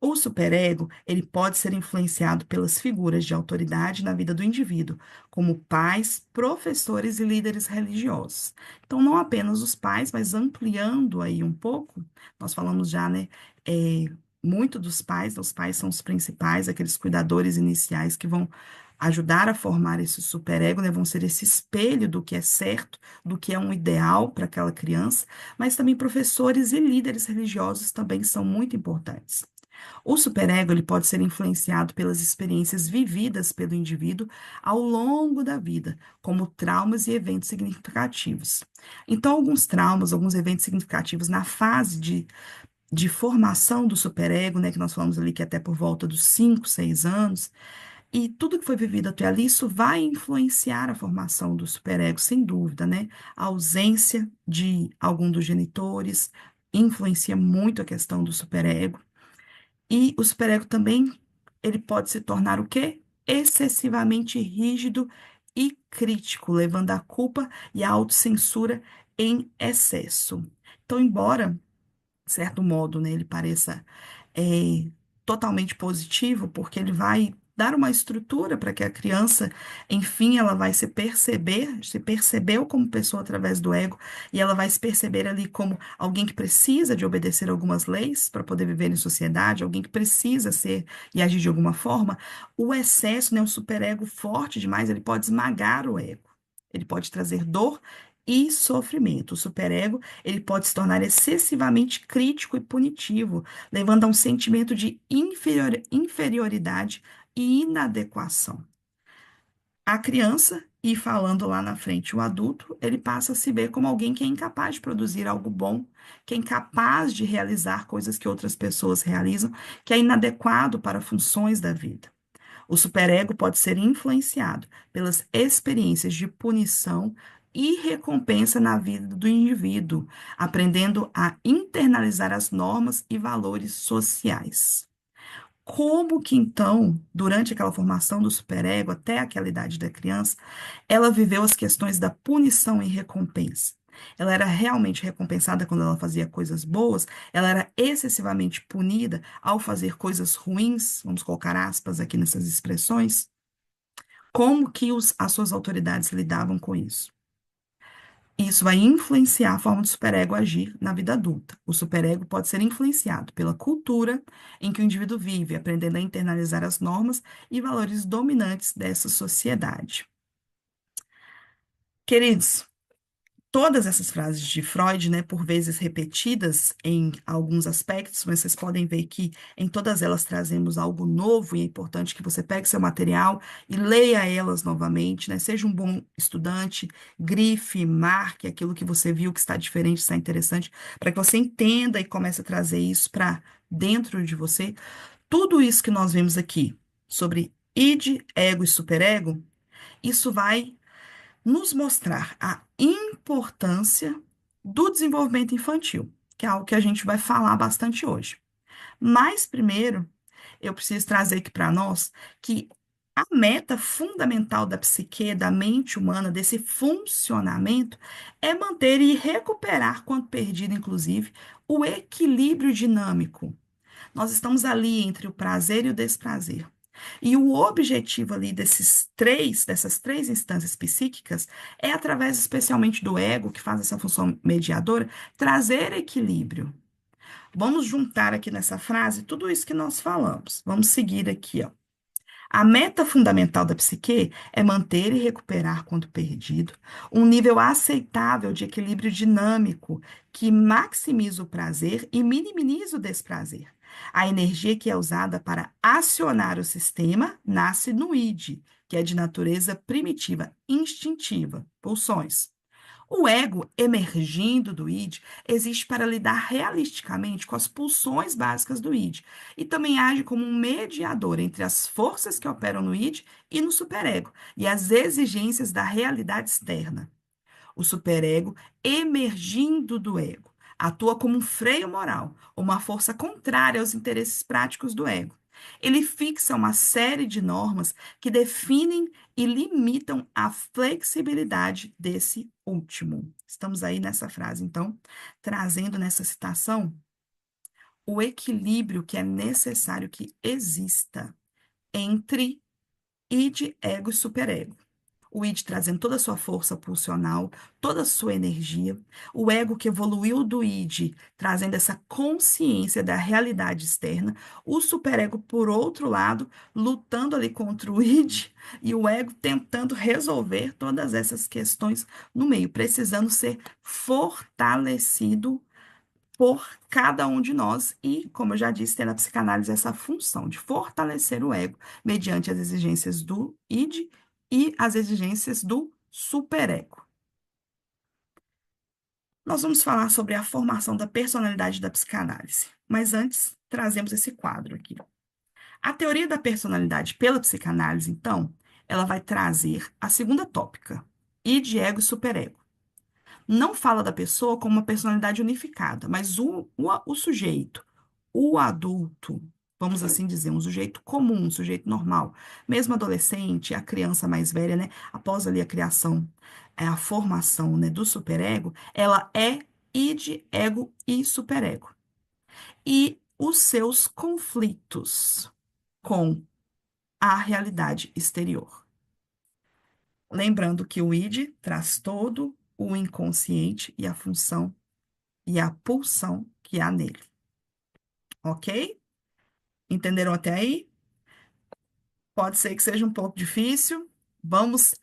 O superego, ele pode ser influenciado pelas figuras de autoridade na vida do indivíduo, como pais, professores e líderes religiosos. Então, não apenas os pais, mas ampliando aí um pouco, nós falamos já, né, é, muito dos pais, os pais são os principais, aqueles cuidadores iniciais que vão ajudar a formar esse superego, né, vão ser esse espelho do que é certo, do que é um ideal para aquela criança, mas também professores e líderes religiosos também são muito importantes. O superego ele pode ser influenciado pelas experiências vividas pelo indivíduo ao longo da vida, como traumas e eventos significativos. Então, alguns traumas, alguns eventos significativos na fase de formação do superego, né, que nós falamos ali que é até por volta dos 5, 6 anos, e tudo que foi vivido até ali, isso vai influenciar a formação do superego, sem dúvida, né? A ausência de algum dos genitores influencia muito a questão do superego. E o superego também, ele pode se tornar o quê? Excessivamente rígido e crítico, levando a culpa e a autocensura em excesso. Então, embora de certo modo, né, ele pareça é, totalmente positivo, porque ele vai dar uma estrutura para que a criança, enfim, ela vai se percebeu como pessoa através do ego, e ela vai se perceber ali como alguém que precisa de obedecer algumas leis para poder viver em sociedade, alguém que precisa ser e agir de alguma forma. O excesso, né, o superego forte demais, ele pode esmagar o ego. Ele pode trazer dor e sofrimento. O superego ele pode se tornar excessivamente crítico e punitivo, levando a um sentimento de inferioridade e inadequação. A criança, e falando lá na frente o adulto, ele passa a se ver como alguém que é incapaz de produzir algo bom, que é incapaz de realizar coisas que outras pessoas realizam, que é inadequado para funções da vida. O superego pode ser influenciado pelas experiências de punição e recompensa na vida do indivíduo, aprendendo a internalizar as normas e valores sociais. Como que então, durante aquela formação do superego, até aquela idade da criança, ela viveu as questões da punição e recompensa? Ela era realmente recompensada quando ela fazia coisas boas, ela era excessivamente punida ao fazer coisas ruins, vamos colocar aspas aqui nessas expressões. Como que as suas autoridades lidavam com isso? Isso vai influenciar a forma do superego agir na vida adulta. O superego pode ser influenciado pela cultura em que o indivíduo vive, aprendendo a internalizar as normas e valores dominantes dessa sociedade. Queridos, todas essas frases de Freud, né, por vezes repetidas em alguns aspectos, mas vocês podem ver que em todas elas trazemos algo novo e é importante que você pegue seu material e leia elas novamente, né? Seja um bom estudante, grife, marque aquilo que você viu que está diferente, está interessante, para que você entenda e comece a trazer isso para dentro de você. Tudo isso que nós vimos aqui sobre id, ego e superego, isso vai nos mostrar a importância do desenvolvimento infantil, que é algo que a gente vai falar bastante hoje. Mas primeiro, eu preciso trazer aqui para nós que a meta fundamental da psique, da mente humana, desse funcionamento, é manter e recuperar, quanto perdido, inclusive, o equilíbrio dinâmico. Nós estamos ali entre o prazer e o desprazer. E o objetivo ali dessas três instâncias psíquicas é, através especialmente do ego, que faz essa função mediadora, trazer equilíbrio. Vamos juntar aqui nessa frase tudo isso que nós falamos. Vamos seguir aqui, ó. A meta fundamental da psique é manter e recuperar, quando perdido, um nível aceitável de equilíbrio dinâmico que maximiza o prazer e minimiza o desprazer. A energia que é usada para acionar o sistema nasce no id, que é de natureza primitiva, instintiva, pulsões. O ego, emergindo do id, existe para lidar realisticamente com as pulsões básicas do id e também age como um mediador entre as forças que operam no id e no superego e as exigências da realidade externa. O superego, emergindo do ego, atua como um freio moral, uma força contrária aos interesses práticos do ego. Ele fixa uma série de normas que definem e limitam a flexibilidade desse último. Estamos aí nessa frase, então, trazendo nessa citação o equilíbrio que é necessário que exista entre id, ego e superego. O id trazendo toda a sua força pulsional, toda a sua energia. O ego que evoluiu do id, trazendo essa consciência da realidade externa. O superego, por outro lado, lutando ali contra o id e o ego tentando resolver todas essas questões no meio, precisando ser fortalecido por cada um de nós e, como eu já disse, tem na psicanálise essa função de fortalecer o ego mediante as exigências do id e as exigências do superego. Nós vamos falar sobre a formação da personalidade da psicanálise, mas antes trazemos esse quadro aqui. A teoria da personalidade pela psicanálise, então, ela vai trazer a segunda tópica, id, ego e superego. Não fala da pessoa como uma personalidade unificada, mas o sujeito, o adulto, vamos assim dizer, um sujeito comum, um sujeito normal, mesmo adolescente, a criança mais velha, né? Após ali a criação, a formação, né, do superego, ela é id, ego e superego. E os seus conflitos com a realidade exterior. Lembrando que o id traz todo o inconsciente e a função e a pulsão que há nele. Ok? Entenderam até aí? Pode ser que seja um pouco difícil. Vamos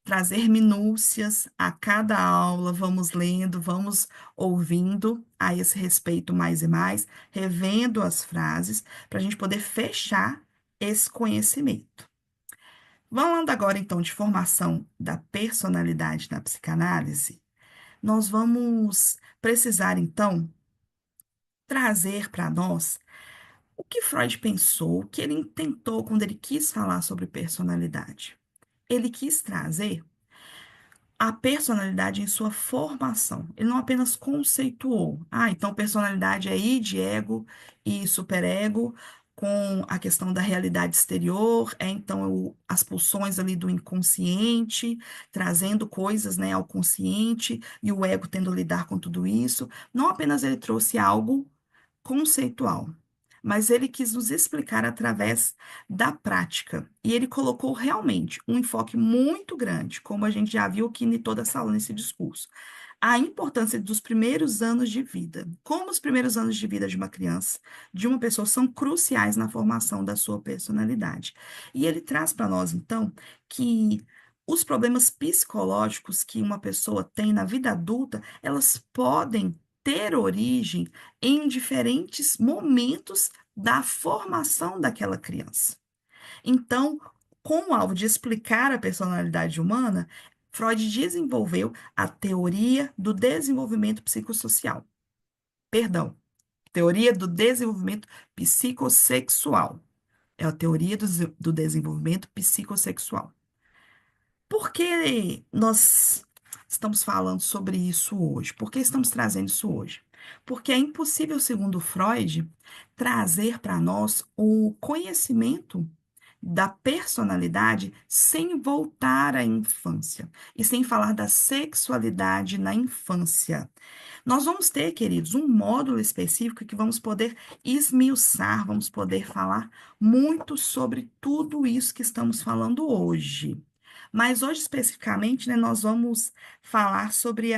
trazer minúcias a cada aula, vamos lendo, vamos ouvindo a esse respeito mais e mais, revendo as frases, para a gente poder fechar esse conhecimento. Falando agora, então, de formação da personalidade na psicanálise, nós vamos precisar, então, trazer para nós o que Freud pensou, o que ele intentou quando ele quis falar sobre personalidade. Ele quis trazer a personalidade em sua formação. Ele não apenas conceituou. Ah, então personalidade é id, ego e superego, com a questão da realidade exterior, é então as pulsões ali do inconsciente, trazendo coisas, né, ao consciente, e o ego tendo a lidar com tudo isso. Não apenas ele trouxe algo conceitual, mas ele quis nos explicar através da prática. E ele colocou realmente um enfoque muito grande, como a gente já viu aqui em toda essa aula nesse discurso. A importância dos primeiros anos de vida. Como os primeiros anos de vida de uma criança, de uma pessoa, são cruciais na formação da sua personalidade. E ele traz para nós, então, que Os problemas psicológicos que uma pessoa tem na vida adulta, elas podem ter origem em diferentes momentos da formação daquela criança. Então, com o alvo de explicar a personalidade humana, Freud desenvolveu a teoria do desenvolvimento psicossocial. Perdão, teoria do desenvolvimento psicossexual. É a teoria do desenvolvimento psicossexual. Por que nós estamos falando sobre isso hoje? Por que estamos trazendo isso hoje? Porque é impossível, segundo Freud, trazer para nós o conhecimento da personalidade sem voltar à infância e sem falar da sexualidade na infância. Nós vamos ter, queridos, um módulo específico que vamos poder esmiuçar, vamos poder falar muito sobre tudo isso que estamos falando hoje. Mas hoje, especificamente, né, nós vamos falar sobre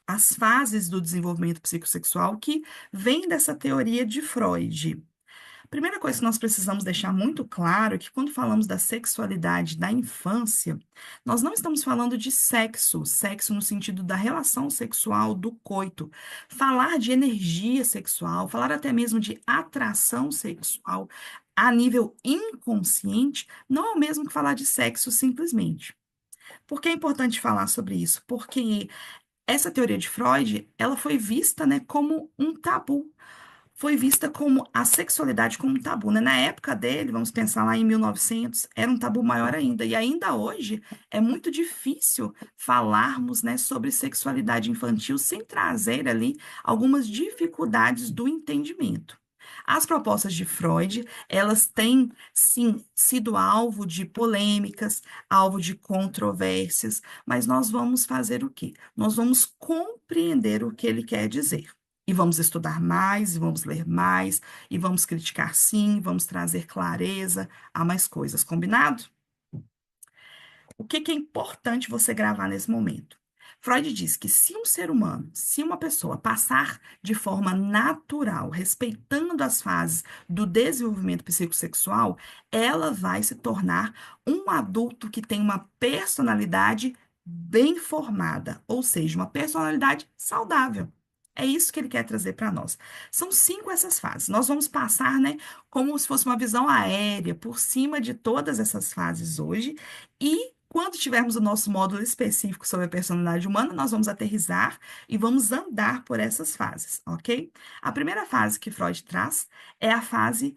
as fases do desenvolvimento psicossexual que vem dessa teoria de Freud. Primeira coisa que nós precisamos deixar muito claro é que quando falamos da sexualidade da infância, nós não estamos falando de sexo, sexo no sentido da relação sexual, do coito. Falar de energia sexual, falar até mesmo de atração sexual a nível inconsciente, não é o mesmo que falar de sexo simplesmente. Por que é importante falar sobre isso? Porque essa teoria de Freud, ela foi vista, né, como um tabu, foi vista como a sexualidade como um tabu, né? Na época dele, vamos pensar lá em 1900, era um tabu maior ainda. E ainda hoje é muito difícil falarmos, né, sobre sexualidade infantil sem trazer ali algumas dificuldades do entendimento. As propostas de Freud, elas têm, sim, sido alvo de polêmicas, alvo de controvérsias, mas nós vamos fazer o quê? Nós vamos compreender o que ele quer dizer. E vamos estudar mais, e vamos ler mais, e vamos criticar sim, vamos trazer clareza a mais coisas, combinado? O que que é importante você gravar nesse momento? Freud diz que se um ser humano, se uma pessoa passar de forma natural, respeitando as fases do desenvolvimento psicossexual, ela vai se tornar um adulto que tem uma personalidade bem formada, ou seja, uma personalidade saudável. É isso que ele quer trazer para nós. São 5 essas fases. Nós vamos passar, né, como se fosse uma visão aérea por cima de todas essas fases hoje. E quando tivermos o nosso módulo específico sobre a personalidade humana, nós vamos aterrissar e vamos andar por essas fases, ok? A primeira fase que Freud traz é a fase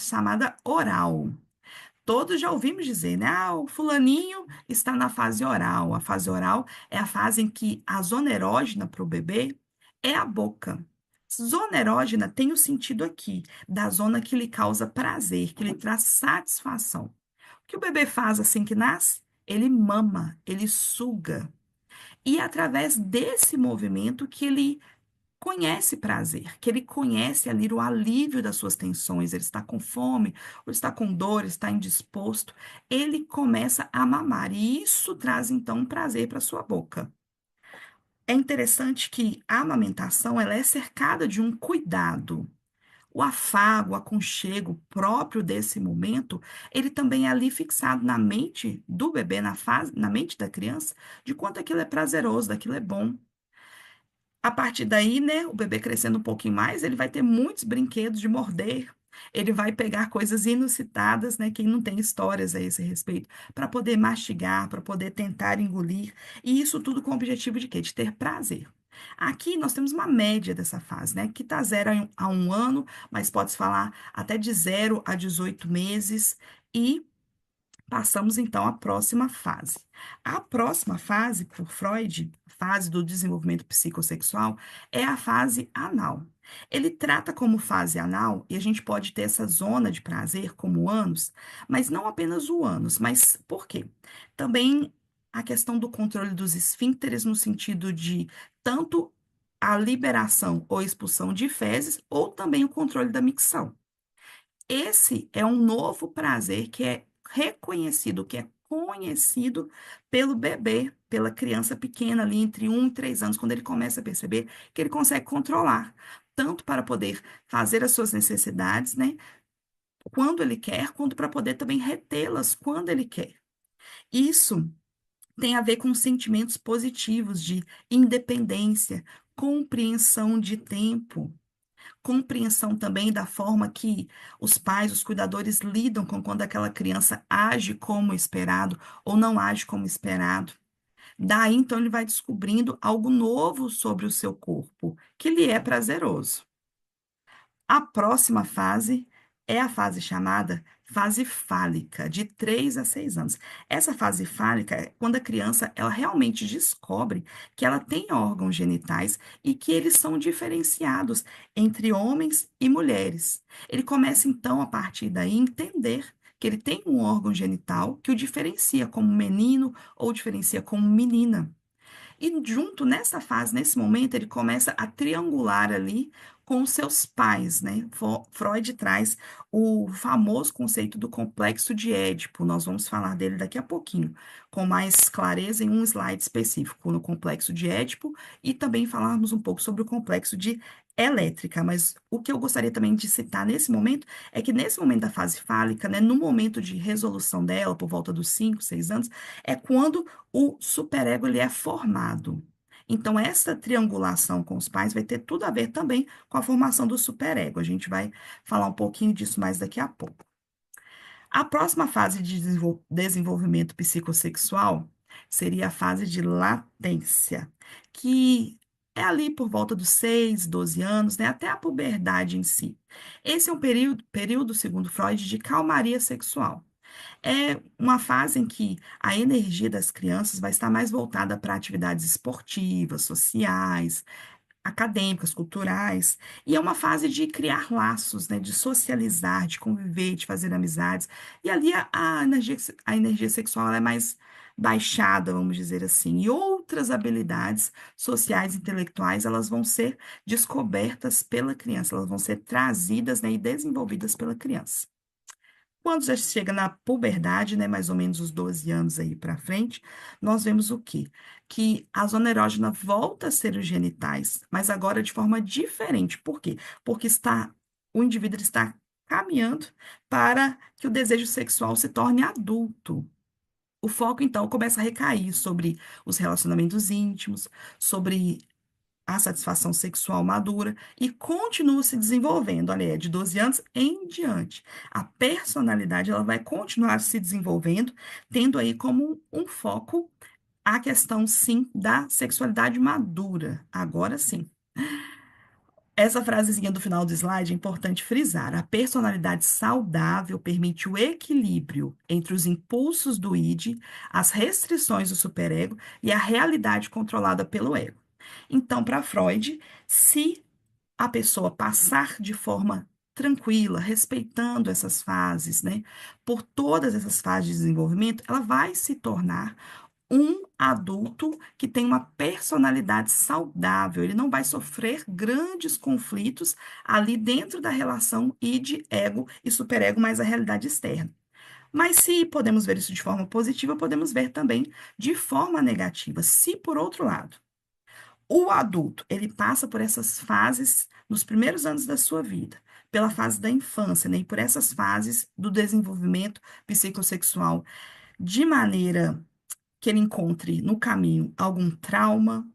chamada oral. Todos já ouvimos dizer, né? Ah, o fulaninho está na fase oral. A fase oral é a fase em que a zona erógena para o bebê é a boca. Zona erógena tem o sentido aqui, da zona que lhe causa prazer, que lhe traz satisfação. O que o bebê faz assim que nasce? Ele mama, ele suga. E é através desse movimento que ele conhece prazer, que ele conhece ali o alívio das suas tensões, ele está com fome, ou está com dor, está indisposto, ele começa a mamar, e isso traz então um prazer para sua boca. É interessante que a amamentação ela é cercada de um cuidado. O afago, o aconchego próprio desse momento, ele também é ali fixado na mente do bebê, na mente da criança, de quanto aquilo é prazeroso, daquilo é bom. A partir daí, né, o bebê crescendo um pouquinho mais, ele vai ter muitos brinquedos de morder. Ele vai pegar coisas inusitadas, né? Quem não tem histórias a esse respeito, para poder mastigar, para poder tentar engolir. E isso tudo com o objetivo de quê? De ter prazer. Aqui nós temos uma média dessa fase, né? Que está 0 a 1 ano, mas pode falar até de 0 a 18 meses. E passamos então à próxima fase. A próxima fase, por Freud, fase do desenvolvimento psicossexual, é a fase anal. Ele trata como fase anal, e a gente pode ter essa zona de prazer como o ânus, mas não apenas o ânus, mas por quê? Também a questão do controle dos esfíncteres, no sentido de tanto a liberação ou expulsão de fezes, ou também o controle da micção. Esse é um novo prazer que é reconhecido, que é conhecido pelo bebê, pela criança pequena ali entre 1 e 3 anos, quando ele começa a perceber que ele consegue controlar, tanto para poder fazer as suas necessidades, né, quando ele quer, quanto para poder também retê-las quando ele quer. Isso tem a ver com sentimentos positivos de independência, compreensão de tempo, compreensão também da forma que os pais, os cuidadores lidam com quando aquela criança age como esperado ou não age como esperado. Daí, então, ele vai descobrindo algo novo sobre o seu corpo, que lhe é prazeroso. A próxima fase é a fase chamada fase fálica, de 3 a 6 anos. Essa fase fálica é quando a criança ela realmente descobre que ela tem órgãos genitais e que eles são diferenciados entre homens e mulheres. Ele começa então a partir daí a entender que ele tem um órgão genital que o diferencia como menino ou diferencia como menina. E junto nessa fase, nesse momento, ele começa a triangular ali com os seus pais, né? Freud traz o famoso conceito do complexo de Édipo. Nós vamos falar dele daqui a pouquinho, com mais clareza em um slide específico no complexo de Édipo e também falarmos um pouco sobre o complexo de Elétrica. Mas o que eu gostaria também de citar nesse momento é que nesse momento da fase fálica, né, no momento de resolução dela, por volta dos 5, 6 anos, é quando o superego ele é formado. Então, essa triangulação com os pais vai ter tudo a ver também com a formação do superego. A gente vai falar um pouquinho disso mais daqui a pouco. A próxima fase de desenvolvimento psicossexual seria a fase de latência, que é ali por volta dos 6, 12 anos, né, até a puberdade em si. Esse é um período, segundo Freud, de calmaria sexual. É uma fase em que a energia das crianças vai estar mais voltada para atividades esportivas, sociais, acadêmicas, culturais, e é uma fase de criar laços, né, de socializar, de conviver, de fazer amizades. E ali a energia sexual ela é mais baixada, vamos dizer assim. E outras habilidades sociais e intelectuais, elas vão ser descobertas pela criança, elas vão ser trazidas, né, e desenvolvidas pela criança. Quando já chega na puberdade, né, mais ou menos os 12 anos aí para frente, nós vemos o quê? Que a zona erógena volta a ser os genitais, mas agora de forma diferente. Por quê? Porque o indivíduo está caminhando para que o desejo sexual se torne adulto. O foco, então, começa a recair sobre os relacionamentos íntimos, sobre a satisfação sexual madura e continua se desenvolvendo. Olha, é de 12 anos em diante. A personalidade ela vai continuar se desenvolvendo, tendo aí como um foco a questão, sim, da sexualidade madura. Agora sim. Essa frasezinha do final do slide é importante frisar. A personalidade saudável permite o equilíbrio entre os impulsos do id, as restrições do superego e a realidade controlada pelo ego. Então, para Freud, se a pessoa passar de forma tranquila, respeitando essas fases, né, por todas essas fases de desenvolvimento, ela vai se tornar um adulto que tem uma personalidade saudável. Ele não vai sofrer grandes conflitos ali dentro da relação id, ego e superego, mais a realidade externa. Mas se podemos ver isso de forma positiva, podemos ver também de forma negativa. Se, por outro lado, o adulto, ele passa por essas fases nos primeiros anos da sua vida, pela fase da infância, né, e por essas fases do desenvolvimento psicossexual, de maneira que ele encontre no caminho algum trauma,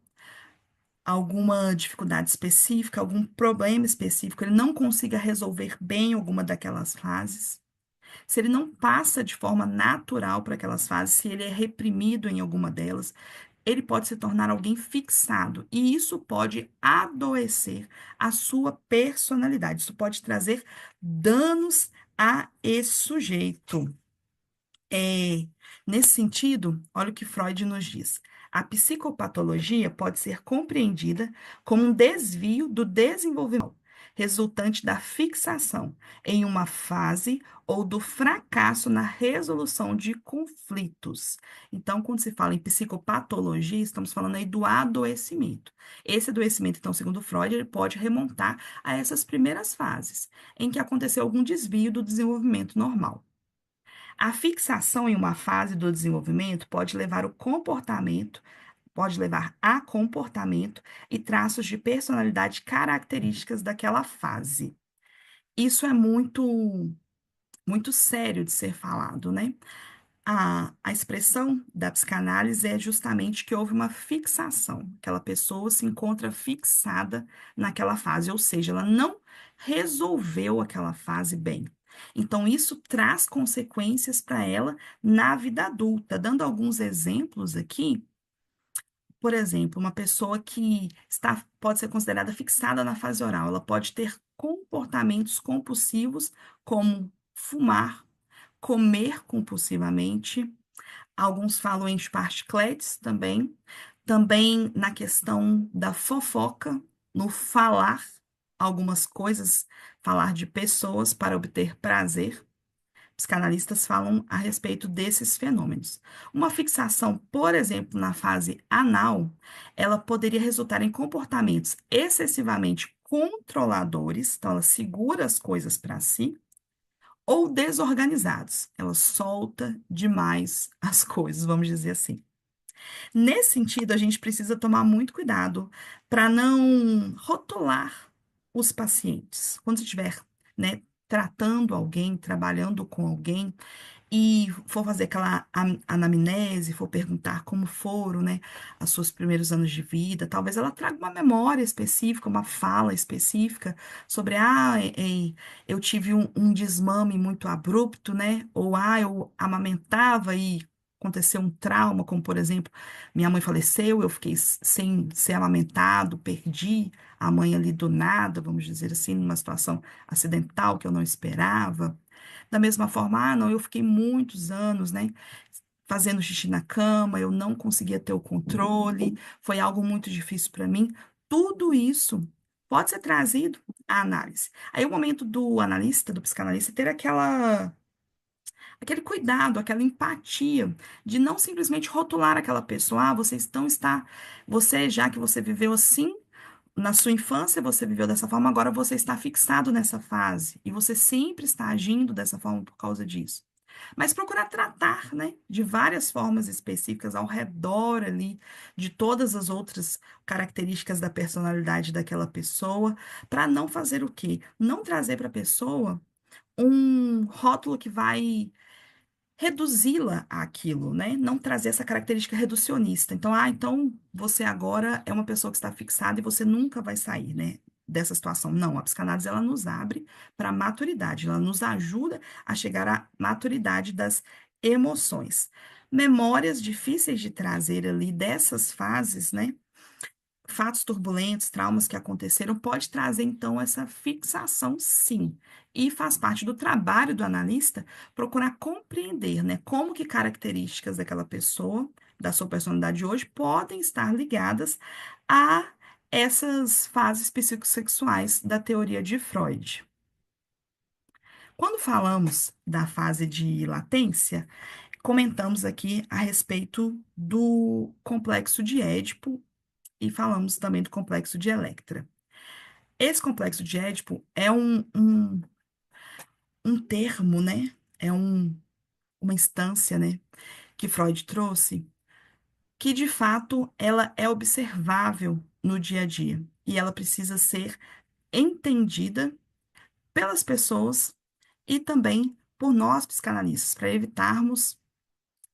alguma dificuldade específica, algum problema específico, ele não consiga resolver bem alguma daquelas fases, se ele não passa de forma natural para aquelas fases, se ele é reprimido em alguma delas, ele pode se tornar alguém fixado, e isso pode adoecer a sua personalidade, isso pode trazer danos a esse sujeito. É, nesse sentido, olha o que Freud nos diz. A psicopatologia pode ser compreendida como um desvio do desenvolvimento resultante da fixação em uma fase ou do fracasso na resolução de conflitos. Então, quando se fala em psicopatologia, estamos falando aí do adoecimento. Esse adoecimento, então, segundo Freud, ele pode remontar a essas primeiras fases, em que aconteceu algum desvio do desenvolvimento normal. A fixação em uma fase do desenvolvimento pode levar a comportamento e traços de personalidade características daquela fase. Isso é muito muito sério de ser falado, né? A expressão da psicanálise é justamente que houve uma fixação, aquela pessoa se encontra fixada naquela fase, ou seja, ela não resolveu aquela fase bem. Então, isso traz consequências para ela na vida adulta. Dando alguns exemplos aqui, por exemplo, uma pessoa que pode ser considerada fixada na fase oral, ela pode ter comportamentos compulsivos, como fumar, comer compulsivamente. Alguns falam em particletes também. Também na questão da fofoca, no falar algumas coisas, falar de pessoas para obter prazer. Psicanalistas falam a respeito desses fenômenos. Uma fixação, por exemplo, na fase anal, ela poderia resultar em comportamentos excessivamente controladores, então ela segura as coisas para si, ou desorganizados, ela solta demais as coisas, vamos dizer assim. Nesse sentido, a gente precisa tomar muito cuidado para não rotular os pacientes. Quando você estiver, né, tratando alguém, trabalhando com alguém, e for fazer aquela anamnese, for perguntar como foram, né, os seus primeiros anos de vida, talvez ela traga uma memória específica, uma fala específica sobre, eu tive um desmame muito abrupto, né, ou, eu amamentava e aconteceu um trauma, como, por exemplo, minha mãe faleceu, eu fiquei sem ser amamentado, perdi a mãe ali do nada, vamos dizer assim, numa situação acidental que eu não esperava. Da mesma forma, não, eu fiquei muitos anos, né, fazendo xixi na cama, eu não conseguia ter o controle, foi algo muito difícil para mim. Tudo isso pode ser trazido à análise. Aí o momento do analista, do psicanalista, ter aquele cuidado, aquela empatia de não simplesmente rotular aquela pessoa, você, já que você viveu assim, na sua infância você viveu dessa forma, agora você está fixado nessa fase e você sempre está agindo dessa forma por causa disso. Mas procurar tratar, né, de várias formas específicas ao redor ali de todas as outras características da personalidade daquela pessoa, para não fazer o quê? Não trazer para a pessoa um rótulo que vai reduzi-la àquilo, né? Não trazer essa característica reducionista. Então, então você agora é uma pessoa que está fixada e você nunca vai sair, né, dessa situação. Não, a psicanálise ela nos abre para a maturidade, ela nos ajuda a chegar à maturidade das emoções. Memórias difíceis de trazer ali dessas fases, né? Fatos turbulentos, traumas que aconteceram, pode trazer então essa fixação, sim. E faz parte do trabalho do analista procurar compreender, né, como que características daquela pessoa, da sua personalidade hoje, podem estar ligadas a essas fases psicossexuais da teoria de Freud. Quando falamos da fase de latência, comentamos aqui a respeito do complexo de Édipo e falamos também do complexo de Electra. Esse complexo de Édipo é um termo, né? É uma instância, né? Que Freud trouxe, que de fato ela é observável no dia a dia e ela precisa ser entendida pelas pessoas e também por nós psicanalistas, para evitarmos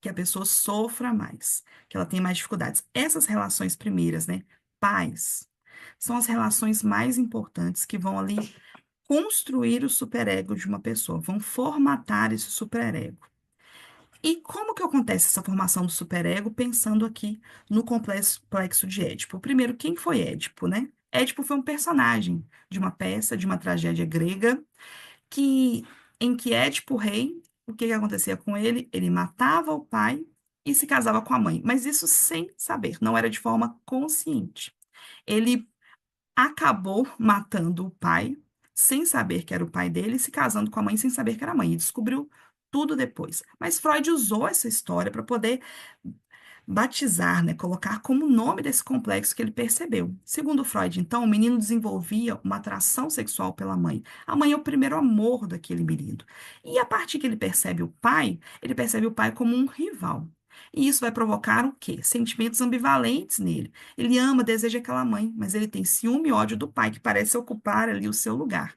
que a pessoa sofra mais, que ela tenha mais dificuldades. Essas relações primeiras, né? Pais, são as relações mais importantes que vão ali construir o superego de uma pessoa, vão formatar esse superego. E como que acontece essa formação do superego, pensando aqui no complexo de Édipo? Primeiro, quem foi Édipo, né? Édipo foi um personagem de uma peça, de uma tragédia grega, que em que Édipo, rei, o que que acontecia com ele? Ele matava o pai e se casava com a mãe, mas isso sem saber, não era de forma consciente. Ele acabou matando o pai, sem saber que era o pai dele, e se casando com a mãe sem saber que era a mãe, e descobriu tudo depois. Mas Freud usou essa história para poder batizar, né, colocar como nome desse complexo que ele percebeu. Segundo Freud, então, o menino desenvolvia uma atração sexual pela mãe. A mãe é o primeiro amor daquele menino. E a partir que ele percebe o pai como um rival. E isso vai provocar o quê? Sentimentos ambivalentes nele. Ele ama, deseja aquela mãe, mas ele tem ciúme e ódio do pai, que parece ocupar ali o seu lugar.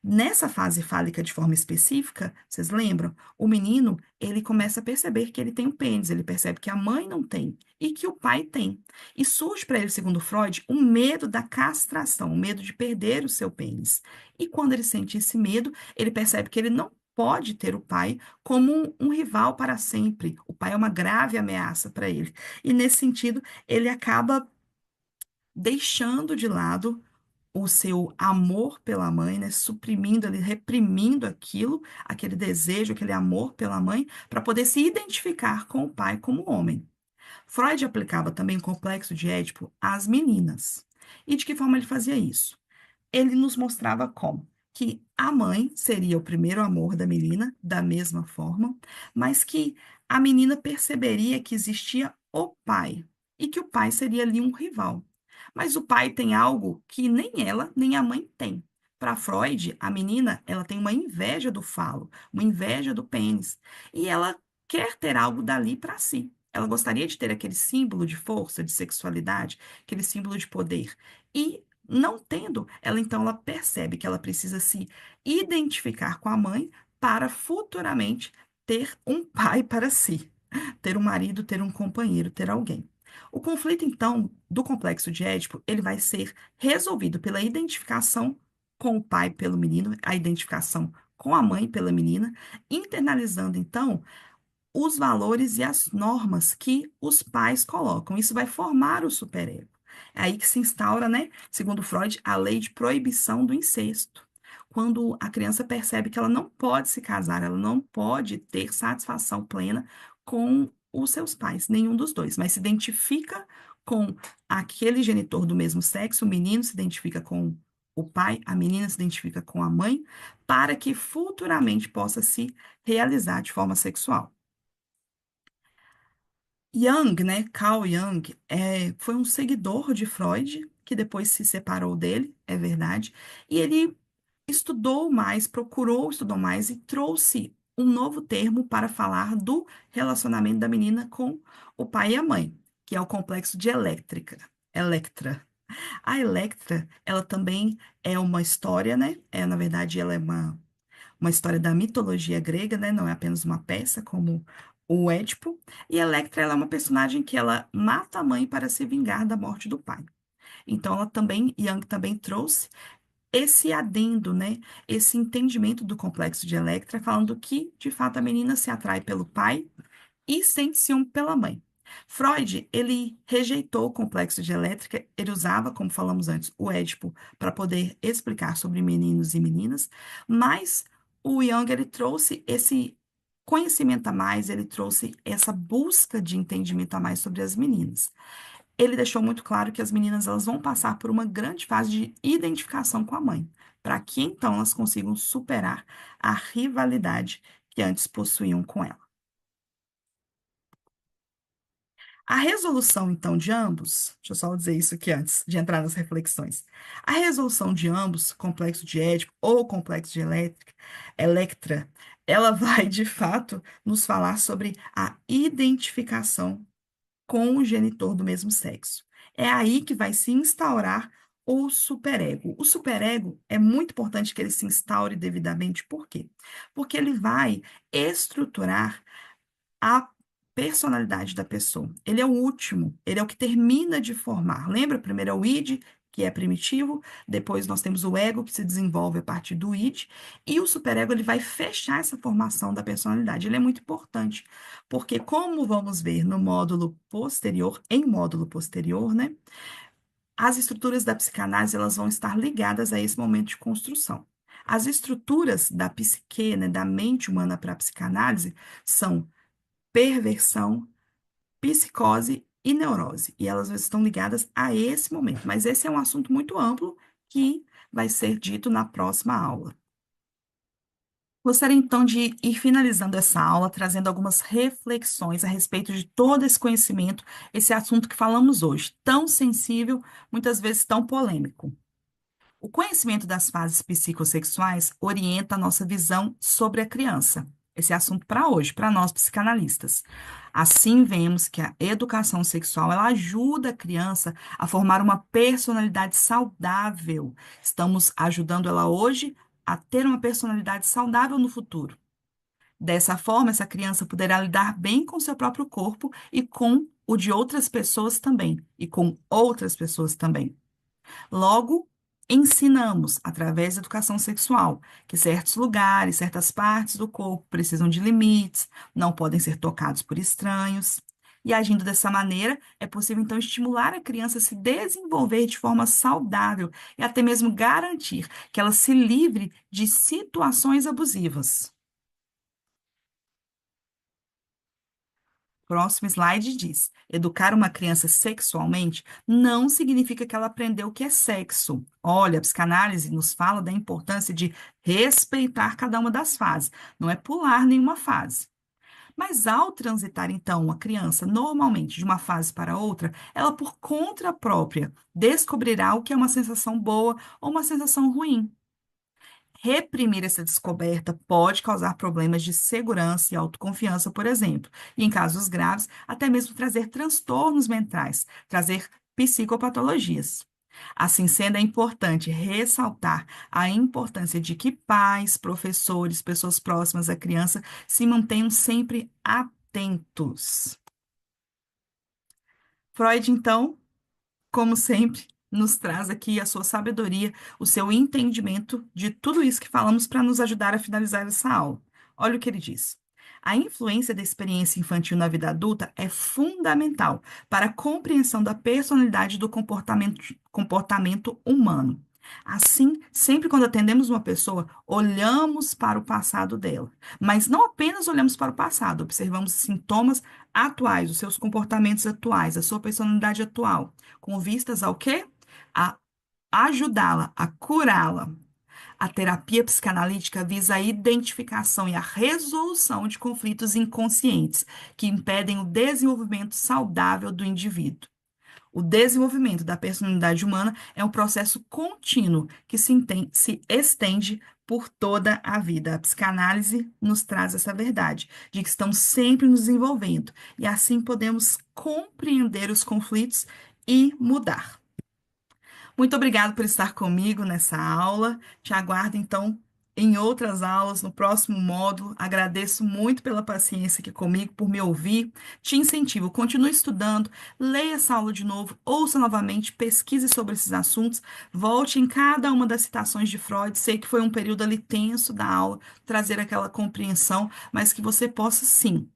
Nessa fase fálica de forma específica, vocês lembram? O menino, ele começa a perceber que ele tem um pênis, ele percebe que a mãe não tem e que o pai tem. E surge para ele, segundo Freud, um medo da castração, o medo de perder o seu pênis. E quando ele sente esse medo, ele percebe que ele não pode ter o pai como um rival para sempre. O pai é uma grave ameaça para ele. E nesse sentido, ele acaba deixando de lado o seu amor pela mãe, né, suprimindo ali, reprimindo aquilo, aquele desejo, aquele amor pela mãe, para poder se identificar com o pai como homem. Freud aplicava também o complexo de Édipo às meninas. E de que forma ele fazia isso? Ele nos mostrava como que a mãe seria o primeiro amor da menina, da mesma forma, mas que a menina perceberia que existia o pai e que o pai seria ali um rival. Mas o pai tem algo que nem ela, nem a mãe tem. Para Freud, a menina, ela tem uma inveja do falo, uma inveja do pênis, e ela quer ter algo dali para si. Ela gostaria de ter aquele símbolo de força, de sexualidade, aquele símbolo de poder. E não tendo, ela percebe que ela precisa se identificar com a mãe para futuramente ter um pai para si, ter um marido, ter um companheiro, ter alguém. O conflito, então, do complexo de Édipo, ele vai ser resolvido pela identificação com o pai pelo menino, a identificação com a mãe pela menina, internalizando, então, os valores e as normas que os pais colocam. Isso vai formar o superego. É aí que se instaura, né, segundo Freud, a lei de proibição do incesto. Quando a criança percebe que ela não pode se casar, ela não pode ter satisfação plena com os seus pais, nenhum dos dois, mas se identifica com aquele genitor do mesmo sexo, o menino se identifica com o pai, a menina se identifica com a mãe, para que futuramente possa se realizar de forma sexual. Jung, né, Carl Jung, foi um seguidor de Freud, que depois se separou dele, é verdade, e ele estudou mais, procurou estudar mais e trouxe um novo termo para falar do relacionamento da menina com o pai e a mãe, que é o complexo de Eléctrica. Electra. A Electra, ela também é uma história, né? Na verdade, ela é uma história da mitologia grega, né? Não é apenas uma peça como o Édipo. E Electra, ela é uma personagem que ela mata a mãe para se vingar da morte do pai. Então, ela também, Jung também trouxe esse adendo, né? Esse entendimento do complexo de Electra, falando que, de fato, a menina se atrai pelo pai e sente ciúme pela mãe. Freud, ele rejeitou o complexo de Elétrica, ele usava, como falamos antes, o Édipo para poder explicar sobre meninos e meninas, mas o Jung, ele trouxe esse conhecimento a mais, ele trouxe essa busca de entendimento a mais sobre as meninas. Ele deixou muito claro que as meninas elas vão passar por uma grande fase de identificação com a mãe, para que então elas consigam superar a rivalidade que antes possuíam com ela. A resolução, então, de ambos, deixa eu só dizer isso aqui antes de entrar nas reflexões. A resolução de ambos, complexo de Édipo ou complexo de Electra, ela vai, de fato, nos falar sobre a identificação com o genitor do mesmo sexo. É aí que vai se instaurar o superego. O superego é muito importante que ele se instaure devidamente, por quê? Porque ele vai estruturar a personalidade da pessoa. Ele é o último, ele é o que termina de formar. Lembra? Primeiro é o id, que é primitivo, depois nós temos o ego, que se desenvolve a partir do id, e o superego ele vai fechar essa formação da personalidade. Ele é muito importante, porque como vamos ver no módulo posterior, em módulo posterior, né, as estruturas da psicanálise elas vão estar ligadas a esse momento de construção. As estruturas da psique, né, da mente humana para a psicanálise são perversão, psicose e neurose. E elas estão ligadas a esse momento. Mas esse é um assunto muito amplo que vai ser dito na próxima aula. Gostaria então de ir finalizando essa aula, trazendo algumas reflexões a respeito de todo esse conhecimento, esse assunto que falamos hoje, tão sensível, muitas vezes tão polêmico. O conhecimento das fases psicossexuais orienta a nossa visão sobre a criança. Esse é assunto para hoje, para nós psicanalistas. Assim, vemos que a educação sexual ela ajuda a criança a formar uma personalidade saudável. Estamos ajudando ela hoje a ter uma personalidade saudável no futuro. Dessa forma, essa criança poderá lidar bem com seu próprio corpo e com o de outras pessoas também, e com outras pessoas também. Logo, ensinamos, através da educação sexual, que certos lugares, certas partes do corpo precisam de limites, não podem ser tocados por estranhos. E agindo dessa maneira, é possível então estimular a criança a se desenvolver de forma saudável e até mesmo garantir que ela se livre de situações abusivas. Próximo slide diz: educar uma criança sexualmente não significa que ela aprendeu o que é sexo. Olha, a psicanálise nos fala da importância de respeitar cada uma das fases, não é pular nenhuma fase. Mas ao transitar, então, a criança normalmente de uma fase para outra, ela por conta própria descobrirá o que é uma sensação boa ou uma sensação ruim. Reprimir essa descoberta pode causar problemas de segurança e autoconfiança, por exemplo, e em casos graves, até mesmo trazer transtornos mentais, trazer psicopatologias. Assim sendo, é importante ressaltar a importância de que pais, professores, pessoas próximas à criança se mantenham sempre atentos. Freud, então, como sempre, nos traz aqui a sua sabedoria, o seu entendimento de tudo isso que falamos para nos ajudar a finalizar essa aula. Olha o que ele diz. A influência da experiência infantil na vida adulta é fundamental para a compreensão da personalidade e do comportamento humano. Assim, sempre quando atendemos uma pessoa, olhamos para o passado dela. Mas não apenas olhamos para o passado, observamos os sintomas atuais, os seus comportamentos atuais, a sua personalidade atual com vistas ao quê? A ajudá-la, a curá-la. A terapia psicanalítica visa a identificação e a resolução de conflitos inconscientes que impedem o desenvolvimento saudável do indivíduo. O desenvolvimento da personalidade humana é um processo contínuo que se estende por toda a vida. A psicanálise nos traz essa verdade, de que estamos sempre nos desenvolvendo, e assim podemos compreender os conflitos e mudar. Muito obrigado por estar comigo nessa aula. Te aguardo, então, em outras aulas, no próximo módulo. Agradeço muito pela paciência aqui comigo, por me ouvir. Te incentivo, continue estudando, leia essa aula de novo, ouça novamente, pesquise sobre esses assuntos, volte em cada uma das citações de Freud. Sei que foi um período ali tenso da aula, trazer aquela compreensão, mas que você possa, sim,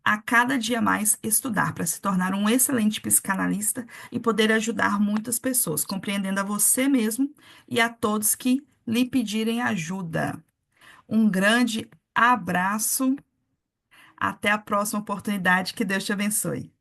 a cada dia mais estudar para se tornar um excelente psicanalista e poder ajudar muitas pessoas, compreendendo a você mesmo e a todos que lhe pedirem ajuda. Um grande abraço. Até a próxima oportunidade. Que Deus te abençoe.